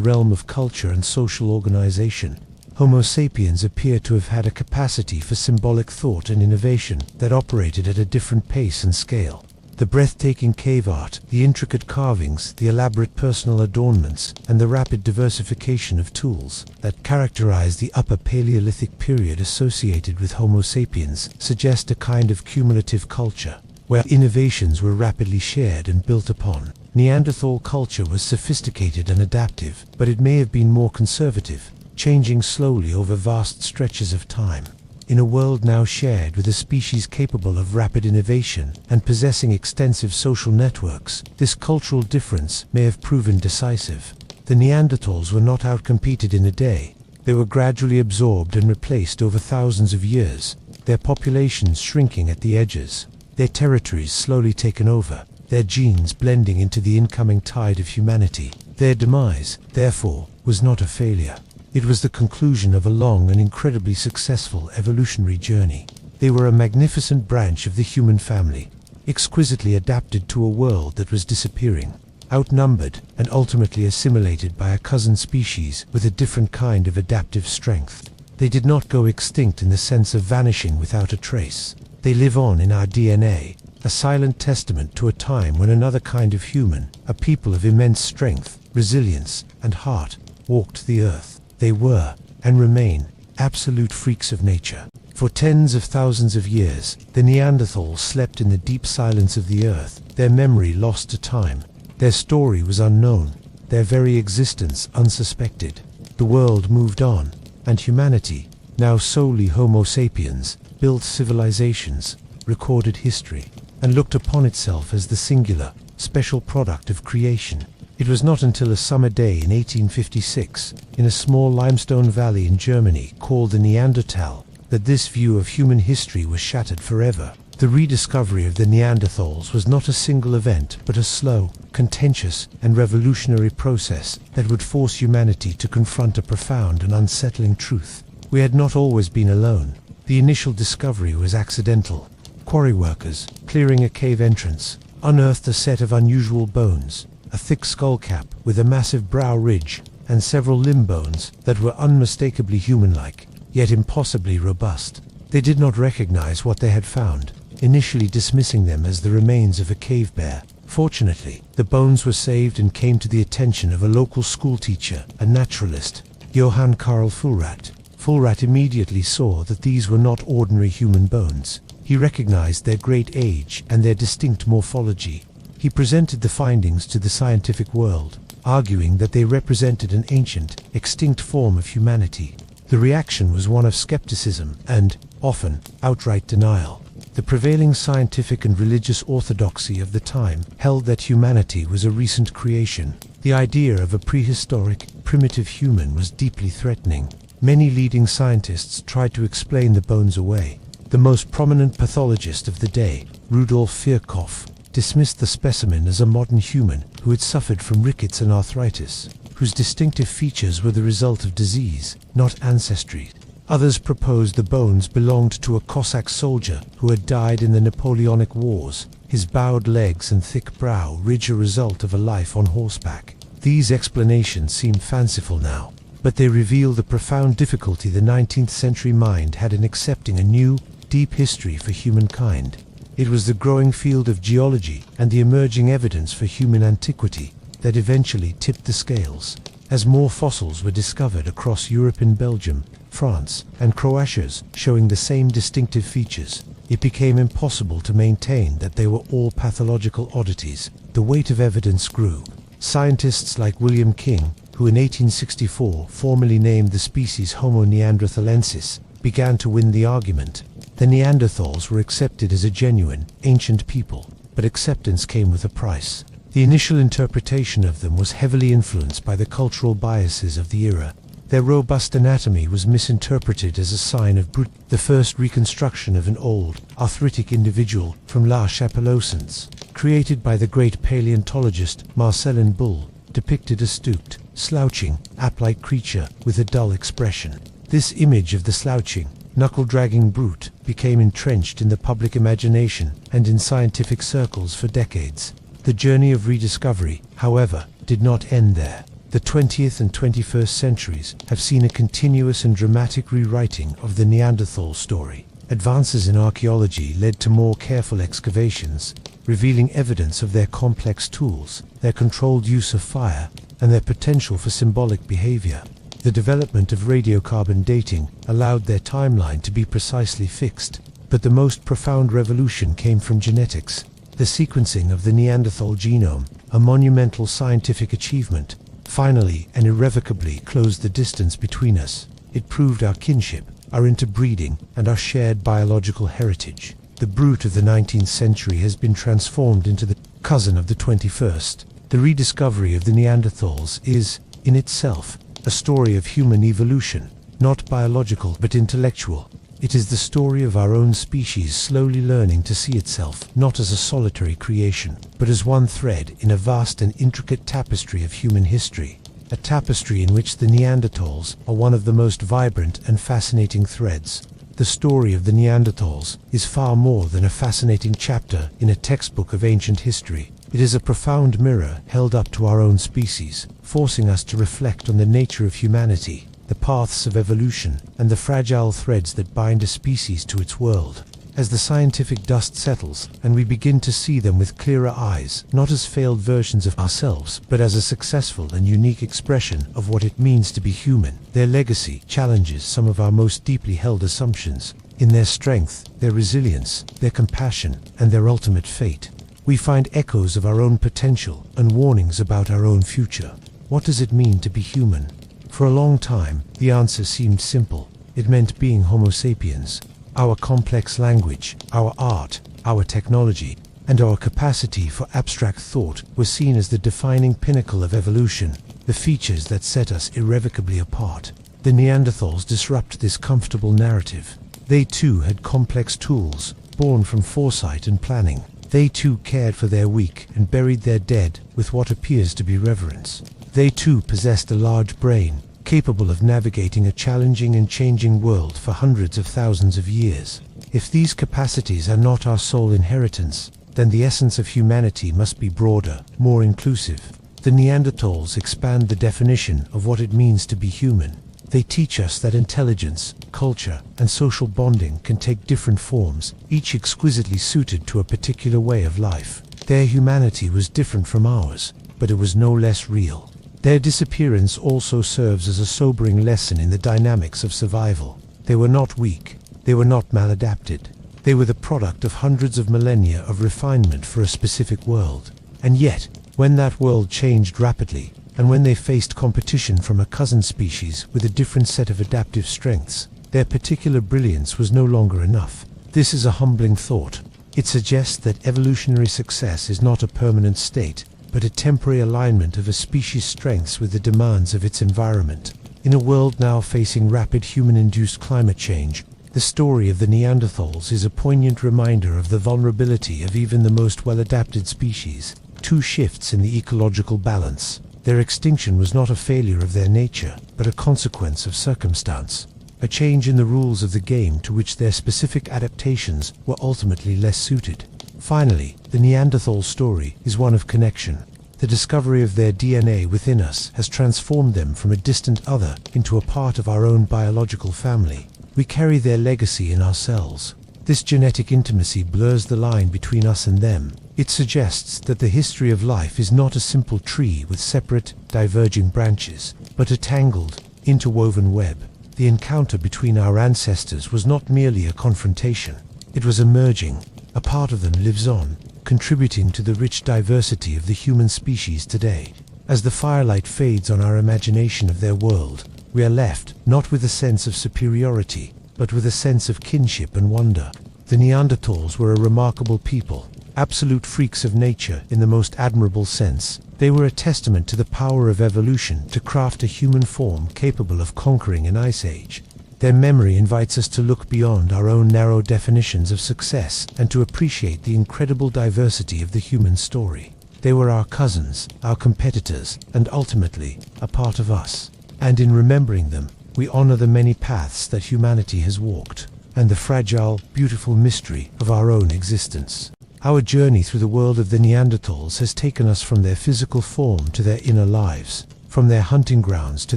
realm of culture and social organization. Homo sapiens appear to have had a capacity for symbolic thought and innovation that operated at a different pace and scale. The breathtaking cave art, the intricate carvings, the elaborate personal adornments, and the rapid diversification of tools that characterize the Upper Paleolithic period associated with Homo sapiens suggest a kind of cumulative culture, where innovations were rapidly shared and built upon. Neanderthal culture was sophisticated and adaptive, but it may have been more conservative, changing slowly over vast stretches of time. In a world now shared with a species capable of rapid innovation and possessing extensive social networks, this cultural difference may have proven decisive. The Neanderthals were not outcompeted in a day. They were gradually absorbed and replaced over thousands of years, their populations shrinking at the edges, their territories slowly taken over, their genes blending into the incoming tide of humanity. Their demise, therefore, was not a failure. It was the conclusion of a long and incredibly successful evolutionary journey. They were a magnificent branch of the human family, exquisitely adapted to a world that was disappearing, outnumbered and ultimately assimilated by a cousin species with a different kind of adaptive strength. They did not go extinct in the sense of vanishing without a trace. They live on in our DNA, a silent testament to a time when another kind of human, a people of immense strength, resilience, and heart, walked the earth. They were, and remain, absolute freaks of nature. For tens of thousands of years, the Neanderthals slept in the deep silence of the earth, their memory lost to time. Their story was unknown, their very existence unsuspected. The world moved on, and humanity, now solely Homo sapiens, built civilizations, recorded history, and looked upon itself as the singular, special product of creation. It was not until a summer day in 1856, in a small limestone valley in Germany called the Neanderthal, that this view of human history was shattered forever. The rediscovery of the Neanderthals was not a single event, but a slow, contentious, and revolutionary process that would force humanity to confront a profound and unsettling truth. We had not always been alone. The initial discovery was accidental. Quarry workers, clearing a cave entrance, unearthed a set of unusual bones, a thick skull cap with a massive brow ridge, and several limb bones that were unmistakably human-like, yet impossibly robust. They did not recognize what they had found, initially dismissing them as the remains of a cave bear. Fortunately, the bones were saved and came to the attention of a local schoolteacher, a naturalist, Johann Karl Fulrat. Fulrat immediately saw that these were not ordinary human bones. He recognized their great age and their distinct morphology. He presented the findings to the scientific world, arguing that they represented an ancient, extinct form of humanity. The reaction was one of skepticism and, often, outright denial. The prevailing scientific and religious orthodoxy of the time held that humanity was a recent creation. The idea of a prehistoric, primitive human was deeply threatening. Many leading scientists tried to explain the bones away. The most prominent pathologist of the day, Rudolf Virchow, dismissed the specimen as a modern human who had suffered from rickets and arthritis, whose distinctive features were the result of disease, not ancestry. Others proposed the bones belonged to a Cossack soldier who had died in the Napoleonic Wars, his bowed legs and thick brow ridge a result of a life on horseback. These explanations seem fanciful now, but they reveal the profound difficulty the 19th century mind had in accepting a new, deep history for humankind. It was the growing field of geology and the emerging evidence for human antiquity that eventually tipped the scales. As more fossils were discovered across Europe and Belgium, France, and Croatia showing the same distinctive features, it became impossible to maintain that they were all pathological oddities. The weight of evidence grew. Scientists like William King, who in 1864 formally named the species Homo neanderthalensis, began to win the argument. The Neanderthals were accepted as a genuine, ancient people, but acceptance came with a price. The initial interpretation of them was heavily influenced by the cultural biases of the era. Their robust anatomy was misinterpreted as a sign of brute. The first reconstruction of an old, arthritic individual from La Chapelosens, created by the great paleontologist Marcellin Bull, depicted a stooped, slouching, ape-like creature with a dull expression. This image of the slouching, knuckle-dragging brute became entrenched in the public imagination and in scientific circles for decades. The journey of rediscovery, however, did not end there. The 20th and 21st centuries have seen a continuous and dramatic rewriting of the Neanderthal story. Advances in archaeology led to more careful excavations, revealing evidence of their complex tools, their controlled use of fire, and their potential for symbolic behavior. The development of radiocarbon dating allowed their timeline to be precisely fixed, but the most profound revolution came from genetics. The sequencing of the Neanderthal genome, a monumental scientific achievement, finally and irrevocably closed the distance between us. It proved our kinship, our interbreeding, and our shared biological heritage. The brute of the 19th century has been transformed into the cousin of the 21st. The rediscovery of the Neanderthals is, in itself, a story of human evolution, not biological but intellectual. It is the story of our own species slowly learning to see itself not as a solitary creation, but as one thread in a vast and intricate tapestry of human history. A tapestry in which the Neanderthals are one of the most vibrant and fascinating threads. The story of the Neanderthals is far more than a fascinating chapter in a textbook of ancient history. It is a profound mirror held up to our own species, forcing us to reflect on the nature of humanity, the paths of evolution, and the fragile threads that bind a species to its world. As the scientific dust settles, and we begin to see them with clearer eyes, not as failed versions of ourselves, but as a successful and unique expression of what it means to be human, their legacy challenges some of our most deeply held assumptions. In their strength, their resilience, their compassion, and their ultimate fate, we find echoes of our own potential and warnings about our own future. What does it mean to be human? For a long time, the answer seemed simple. It meant being Homo sapiens. Our complex language, our art, our technology, and our capacity for abstract thought were seen as the defining pinnacle of evolution, the features that set us irrevocably apart. The Neanderthals disrupt this comfortable narrative. They too had complex tools, born from foresight and planning. They too cared for their weak and buried their dead with what appears to be reverence. They too possessed a large brain, capable of navigating a challenging and changing world for hundreds of thousands of years. If these capacities are not our sole inheritance, then the essence of humanity must be broader, more inclusive. The Neanderthals expand the definition of what it means to be human. They teach us that intelligence, culture, and social bonding can take different forms, each exquisitely suited to a particular way of life. Their humanity was different from ours, but it was no less real. Their disappearance also serves as a sobering lesson in the dynamics of survival. They were not weak. They were not maladapted. They were the product of hundreds of millennia of refinement for a specific world. And yet, when that world changed rapidly, and when they faced competition from a cousin species with a different set of adaptive strengths, their particular brilliance was no longer enough. This is a humbling thought. It suggests that evolutionary success is not a permanent state, but a temporary alignment of a species' strengths with the demands of its environment. In a world now facing rapid human-induced climate change, the story of the Neanderthals is a poignant reminder of the vulnerability of even the most well-adapted species. Two shifts in the ecological balance. Their extinction was not a failure of their nature, but a consequence of circumstance. A change in the rules of the game to which their specific adaptations were ultimately less suited. Finally, the Neanderthal story is one of connection. The discovery of their DNA within us has transformed them from a distant other into a part of our own biological family. We carry their legacy in our cells. This genetic intimacy blurs the line between us and them. It suggests that the history of life is not a simple tree with separate, diverging branches, but a tangled, interwoven web. The encounter between our ancestors was not merely a confrontation. It was a merging. A part of them lives on, contributing to the rich diversity of the human species today. As the firelight fades on our imagination of their world, we are left not with a sense of superiority, but with a sense of kinship and wonder. The Neanderthals were a remarkable people, absolute freaks of nature in the most admirable sense. They were a testament to the power of evolution to craft a human form capable of conquering an ice age. Their memory invites us to look beyond our own narrow definitions of success and to appreciate the incredible diversity of the human story. They were our cousins, our competitors, and ultimately, a part of us. And in remembering them, we honor the many paths that humanity has walked, and the fragile, beautiful mystery of our own existence. Our journey through the world of the Neanderthals has taken us from their physical form to their inner lives, from their hunting grounds to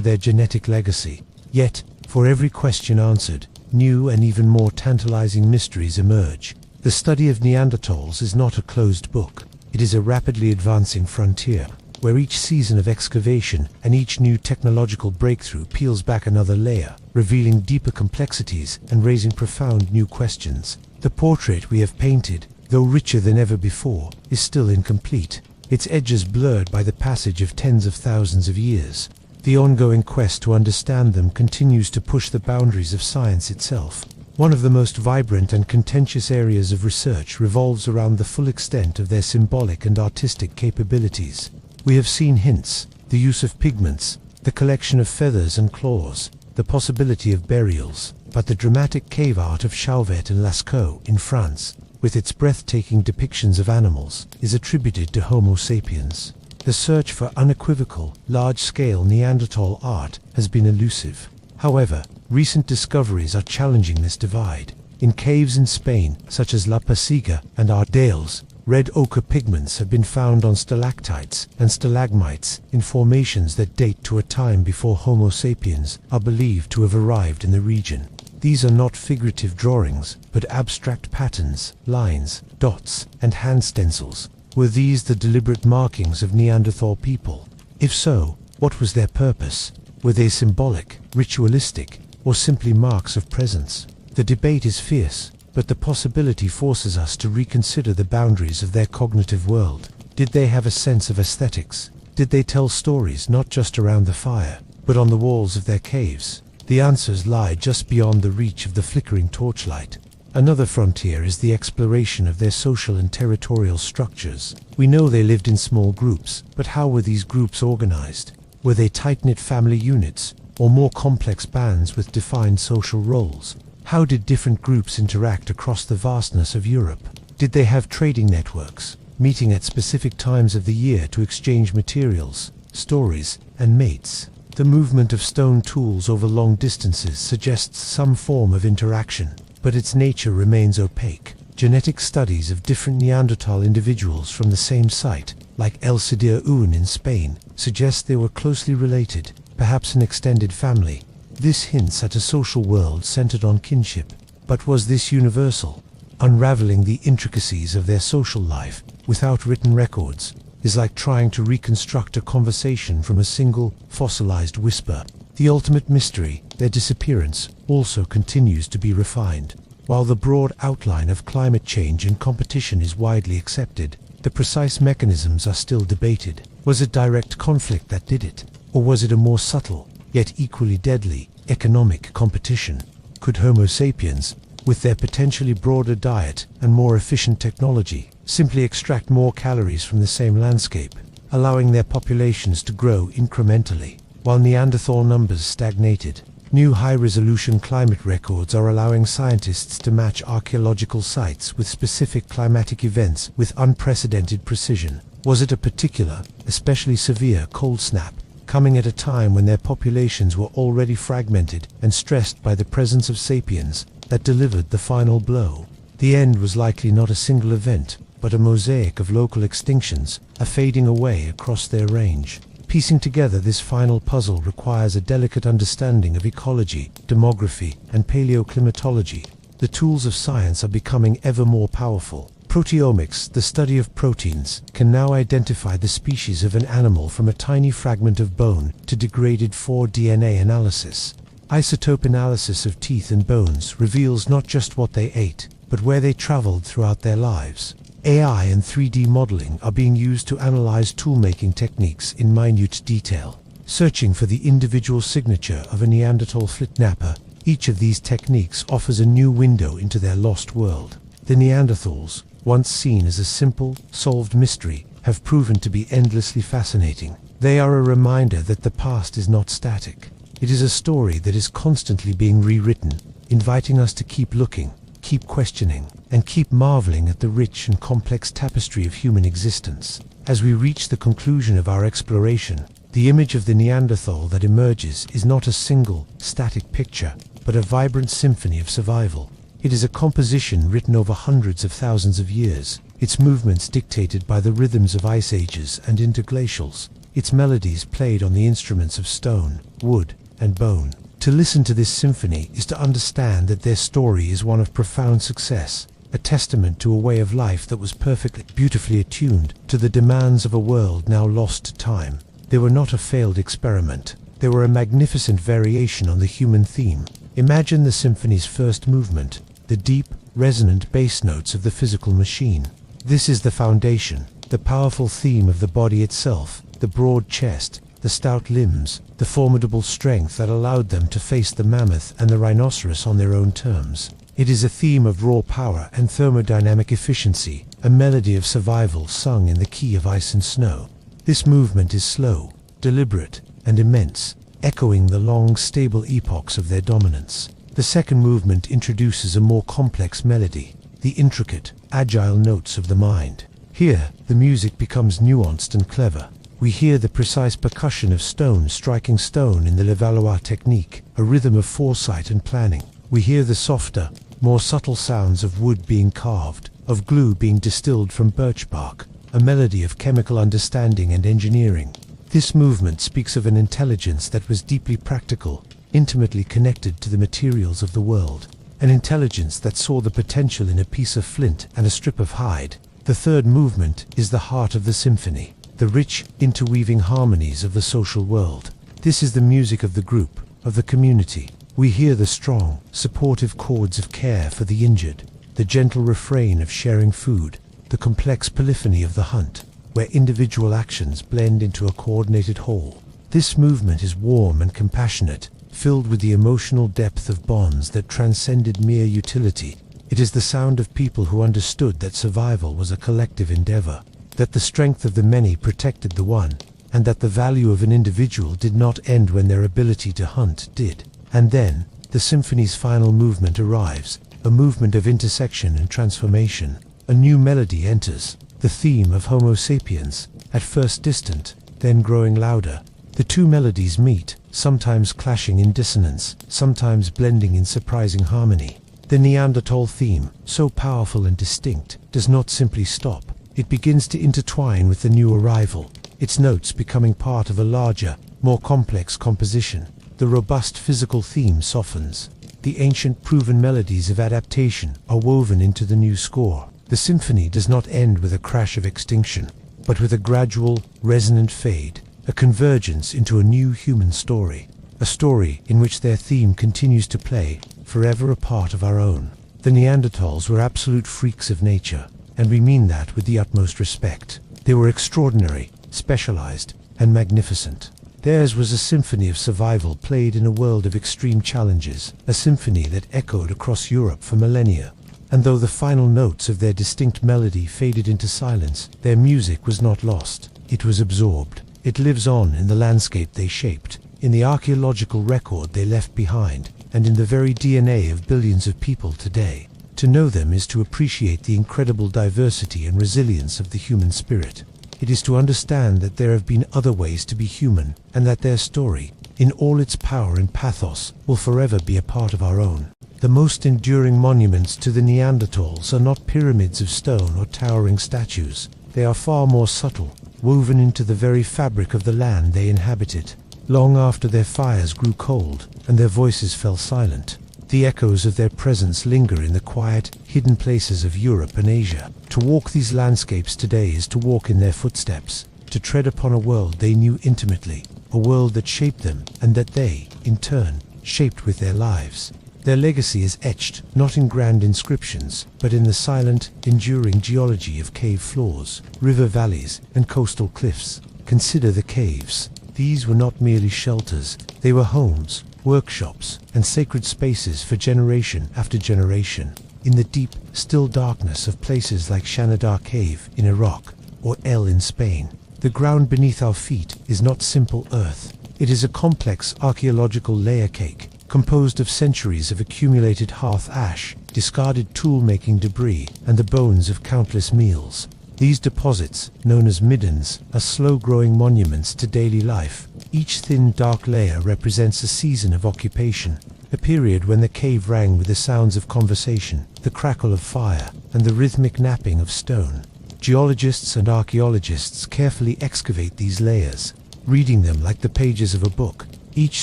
their genetic legacy. Yet, for every question answered, new and even more tantalizing mysteries emerge. The study of Neanderthals is not a closed book. It is a rapidly advancing frontier, where each season of excavation and each new technological breakthrough peels back another layer, revealing deeper complexities and raising profound new questions. The portrait we have painted, though richer than ever before, is still incomplete, its edges blurred by the passage of tens of thousands of years. The ongoing quest to understand them continues to push the boundaries of science itself. One of the most vibrant and contentious areas of research revolves around the full extent of their symbolic and artistic capabilities. We have seen hints, the use of pigments, the collection of feathers and claws, the possibility of burials, but the dramatic cave art of Chauvet and Lascaux in France, with its breathtaking depictions of animals, is attributed to Homo sapiens. The search for unequivocal, large-scale Neanderthal art has been elusive. However, recent discoveries are challenging this divide. In caves in Spain, such as La Pasiga and Ardales, red ochre pigments have been found on stalactites and stalagmites in formations that date to a time before Homo sapiens are believed to have arrived in the region. These are not figurative drawings, but abstract patterns, lines, dots, and hand stencils. Were these the deliberate markings of Neanderthal people? If so, what was their purpose? Were they symbolic, ritualistic, or simply marks of presence? The debate is fierce, but the possibility forces us to reconsider the boundaries of their cognitive world. Did they have a sense of aesthetics? Did they tell stories not just around the fire, but on the walls of their caves? The answers lie just beyond the reach of the flickering torchlight. Another frontier is the exploration of their social and territorial structures. We know they lived in small groups, but how were these groups organized? Were they tight-knit family units, or more complex bands with defined social roles? How did different groups interact across the vastness of Europe? Did they have trading networks, meeting at specific times of the year to exchange materials, stories, and mates? The movement of stone tools over long distances suggests some form of interaction, but its nature remains opaque. Genetic studies of different Neanderthal individuals from the same site, like El Sidir Un in Spain, suggest they were closely related, perhaps an extended family. This hints at a social world centered on kinship. But was this universal? Unraveling the intricacies of their social life without written records is like trying to reconstruct a conversation from a single, fossilized whisper. The ultimate mystery, their disappearance, also continues to be refined. While the broad outline of climate change and competition is widely accepted, the precise mechanisms are still debated. Was it direct conflict that did it? Or was it a more subtle, yet equally deadly, economic competition? Could Homo sapiens, with their potentially broader diet and more efficient technology, simply extract more calories from the same landscape, allowing their populations to grow incrementally? While Neanderthal numbers stagnated, new high-resolution climate records are allowing scientists to match archaeological sites with specific climatic events with unprecedented precision. Was it a particular, especially severe cold snap, coming at a time when their populations were already fragmented and stressed by the presence of sapiens, that delivered the final blow? The end was likely not a single event, but a mosaic of local extinctions, a fading away across their range. Piecing together this final puzzle requires a delicate understanding of ecology, demography, and paleoclimatology. The tools of science are becoming ever more powerful. Proteomics, the study of proteins, can now identify the species of an animal from a tiny fragment of bone to degraded 4DNA analysis. Isotope analysis of teeth and bones reveals not just what they ate, but where they traveled throughout their lives. AI and 3D modeling are being used to analyze tool-making techniques in minute detail, searching for the individual signature of a Neanderthal flitnapper. Each of these techniques offers a new window into their lost world. The Neanderthals, once seen as a simple, solved mystery, have proven to be endlessly fascinating. They are a reminder that the past is not static. It is a story that is constantly being rewritten, inviting us to keep looking, keep questioning, and keep marveling at the rich and complex tapestry of human existence. As we reach the conclusion of our exploration, The image of the Neanderthal that emerges is not a single, static picture, but a vibrant symphony of survival. It is a composition written over hundreds of thousands of years, its movements dictated by the rhythms of ice ages and interglacials, its melodies played on the instruments of stone, wood, and bone. To listen to this symphony is to understand that their story is one of profound success, a testament to a way of life that was perfectly, beautifully attuned to the demands of a world now lost to time. They were not a failed experiment. They were a magnificent variation on the human theme. Imagine the symphony's first movement, the deep, resonant bass notes of the physical machine. This is the foundation, the powerful theme of the body itself, the broad chest, the stout limbs, the formidable strength that allowed them to face the mammoth and the rhinoceros on their own terms. It is a theme of raw power and thermodynamic efficiency, a melody of survival sung in the key of ice and snow. This movement is slow, deliberate, and immense, echoing the long, stable epochs of their dominance. The second movement introduces a more complex melody, the intricate, agile notes of the mind. Here, the music becomes nuanced and clever. We hear the precise percussion of stone striking stone in the Levallois technique, a rhythm of foresight and planning. We hear the softer, more subtle sounds of wood being carved, of glue being distilled from birch bark, a melody of chemical understanding and engineering. This movement speaks of an intelligence that was deeply practical, intimately connected to the materials of the world, an intelligence that saw the potential in a piece of flint and a strip of hide. The third movement is the heart of the symphony, the rich, interweaving harmonies of the social world. This is the music of the group, of the community. We hear the strong, supportive chords of care for the injured, the gentle refrain of sharing food, the complex polyphony of the hunt, where individual actions blend into a coordinated whole. This movement is warm and compassionate, filled with the emotional depth of bonds that transcended mere utility. It is the sound of people who understood that survival was a collective endeavor, that the strength of the many protected the one, and that the value of an individual did not end when their ability to hunt did. And then, the symphony's final movement arrives, a movement of intersection and transformation. A new melody enters, the theme of Homo sapiens, at first distant, then growing louder. The two melodies meet, sometimes clashing in dissonance, sometimes blending in surprising harmony. The Neanderthal theme, so powerful and distinct, does not simply stop. It begins to intertwine with the new arrival, its notes becoming part of a larger, more complex composition. The robust physical theme softens. The ancient proven melodies of adaptation are woven into the new score. The symphony does not end with a crash of extinction, but with a gradual, resonant fade, a convergence into a new human story, a story in which their theme continues to play, forever a part of our own. The Neanderthals were absolute freaks of nature, and we mean that with the utmost respect. They were extraordinary, specialized, and magnificent. Theirs was a symphony of survival played in a world of extreme challenges, a symphony that echoed across Europe for millennia. And though the final notes of their distinct melody faded into silence, their music was not lost. It was absorbed. It lives on in the landscape they shaped, in the archaeological record they left behind, and in the very DNA of billions of people today. To know them is to appreciate the incredible diversity and resilience of the human spirit. It is to understand that there have been other ways to be human, and that their story, in all its power and pathos, will forever be a part of our own. The most enduring monuments to the Neanderthals are not pyramids of stone or towering statues. They are far more subtle, woven into the very fabric of the land they inhabited. Long after their fires grew cold and their voices fell silent, the echoes of their presence linger in the quiet, hidden places of Europe and Asia. To walk these landscapes today is to walk in their footsteps, to tread upon a world they knew intimately, a world that shaped them and that they, in turn, shaped with their lives. Their legacy is etched, not in grand inscriptions, but in the silent, enduring geology of cave floors, river valleys, and coastal cliffs. Consider the caves. These were not merely shelters, they were homes, workshops, and sacred spaces for generation after generation. In the deep, still darkness of places like Shanidar Cave in Iraq, or El in Spain, the ground beneath our feet is not simple earth. It is a complex archaeological layer cake, composed of centuries of accumulated hearth ash, discarded tool-making debris, and the bones of countless meals. These deposits, known as middens, are slow-growing monuments to daily life. Each thin, dark layer represents a season of occupation, a period when the cave rang with the sounds of conversation, the crackle of fire, and the rhythmic knapping of stone. Geologists and archaeologists carefully excavate these layers, reading them like the pages of a book, each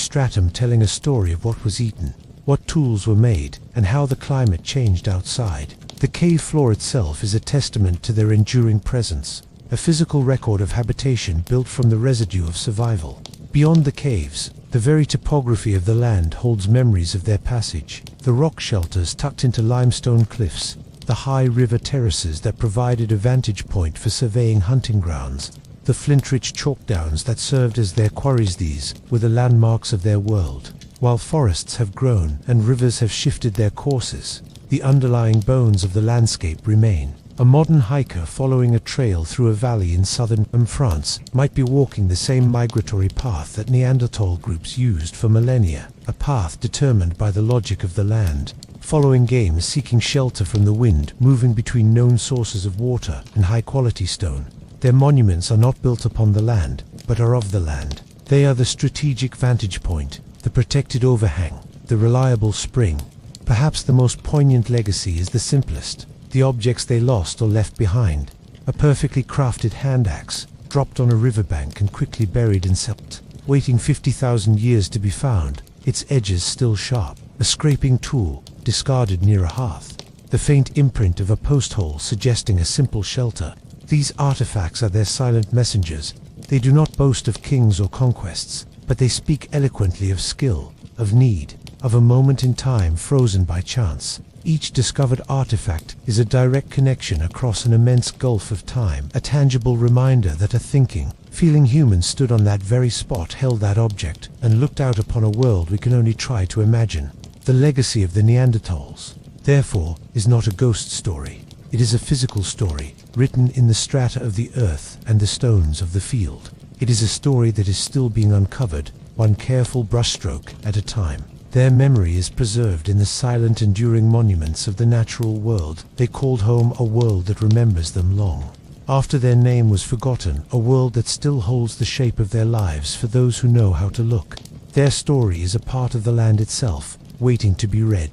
stratum telling a story of what was eaten, what tools were made, and how the climate changed outside. The cave floor itself is a testament to their enduring presence, a physical record of habitation built from the residue of survival. Beyond the caves, the very topography of the land holds memories of their passage. The rock shelters tucked into limestone cliffs, the high river terraces that provided a vantage point for surveying hunting grounds, the flint-rich chalk downs that served as their quarries. These were the landmarks of their world. While forests have grown and rivers have shifted their courses, the underlying bones of the landscape remain. A modern hiker following a trail through a valley in southern France might be walking the same migratory path that Neanderthal groups used for millennia, a path determined by the logic of the land, following game seeking shelter from the wind, moving between known sources of water and high-quality stone. Their monuments are not built upon the land, but are of the land. They are the strategic vantage point, the protected overhang, the reliable spring. Perhaps the most poignant legacy is the simplest, the objects they lost or left behind. A perfectly crafted hand axe, dropped on a riverbank and quickly buried in silt, waiting 50,000 years to be found, its edges still sharp. A scraping tool, discarded near a hearth. The faint imprint of a post hole suggesting a simple shelter. These artifacts are their silent messengers. They do not boast of kings or conquests, but they speak eloquently of skill, of need, of a moment in time frozen by chance. Each discovered artifact is a direct connection across an immense gulf of time, a tangible reminder that a thinking, feeling human stood on that very spot, held that object, and looked out upon a world we can only try to imagine. The legacy of the Neanderthals, therefore, is not a ghost story. It is a physical story, written in the strata of the earth and the stones of the field. It is a story that is still being uncovered, one careful brushstroke at a time. Their memory is preserved in the silent, enduring monuments of the natural world. They called home a world that remembers them long after their name was forgotten, a world that still holds the shape of their lives for those who know how to look. Their story is a part of the land itself, waiting to be read.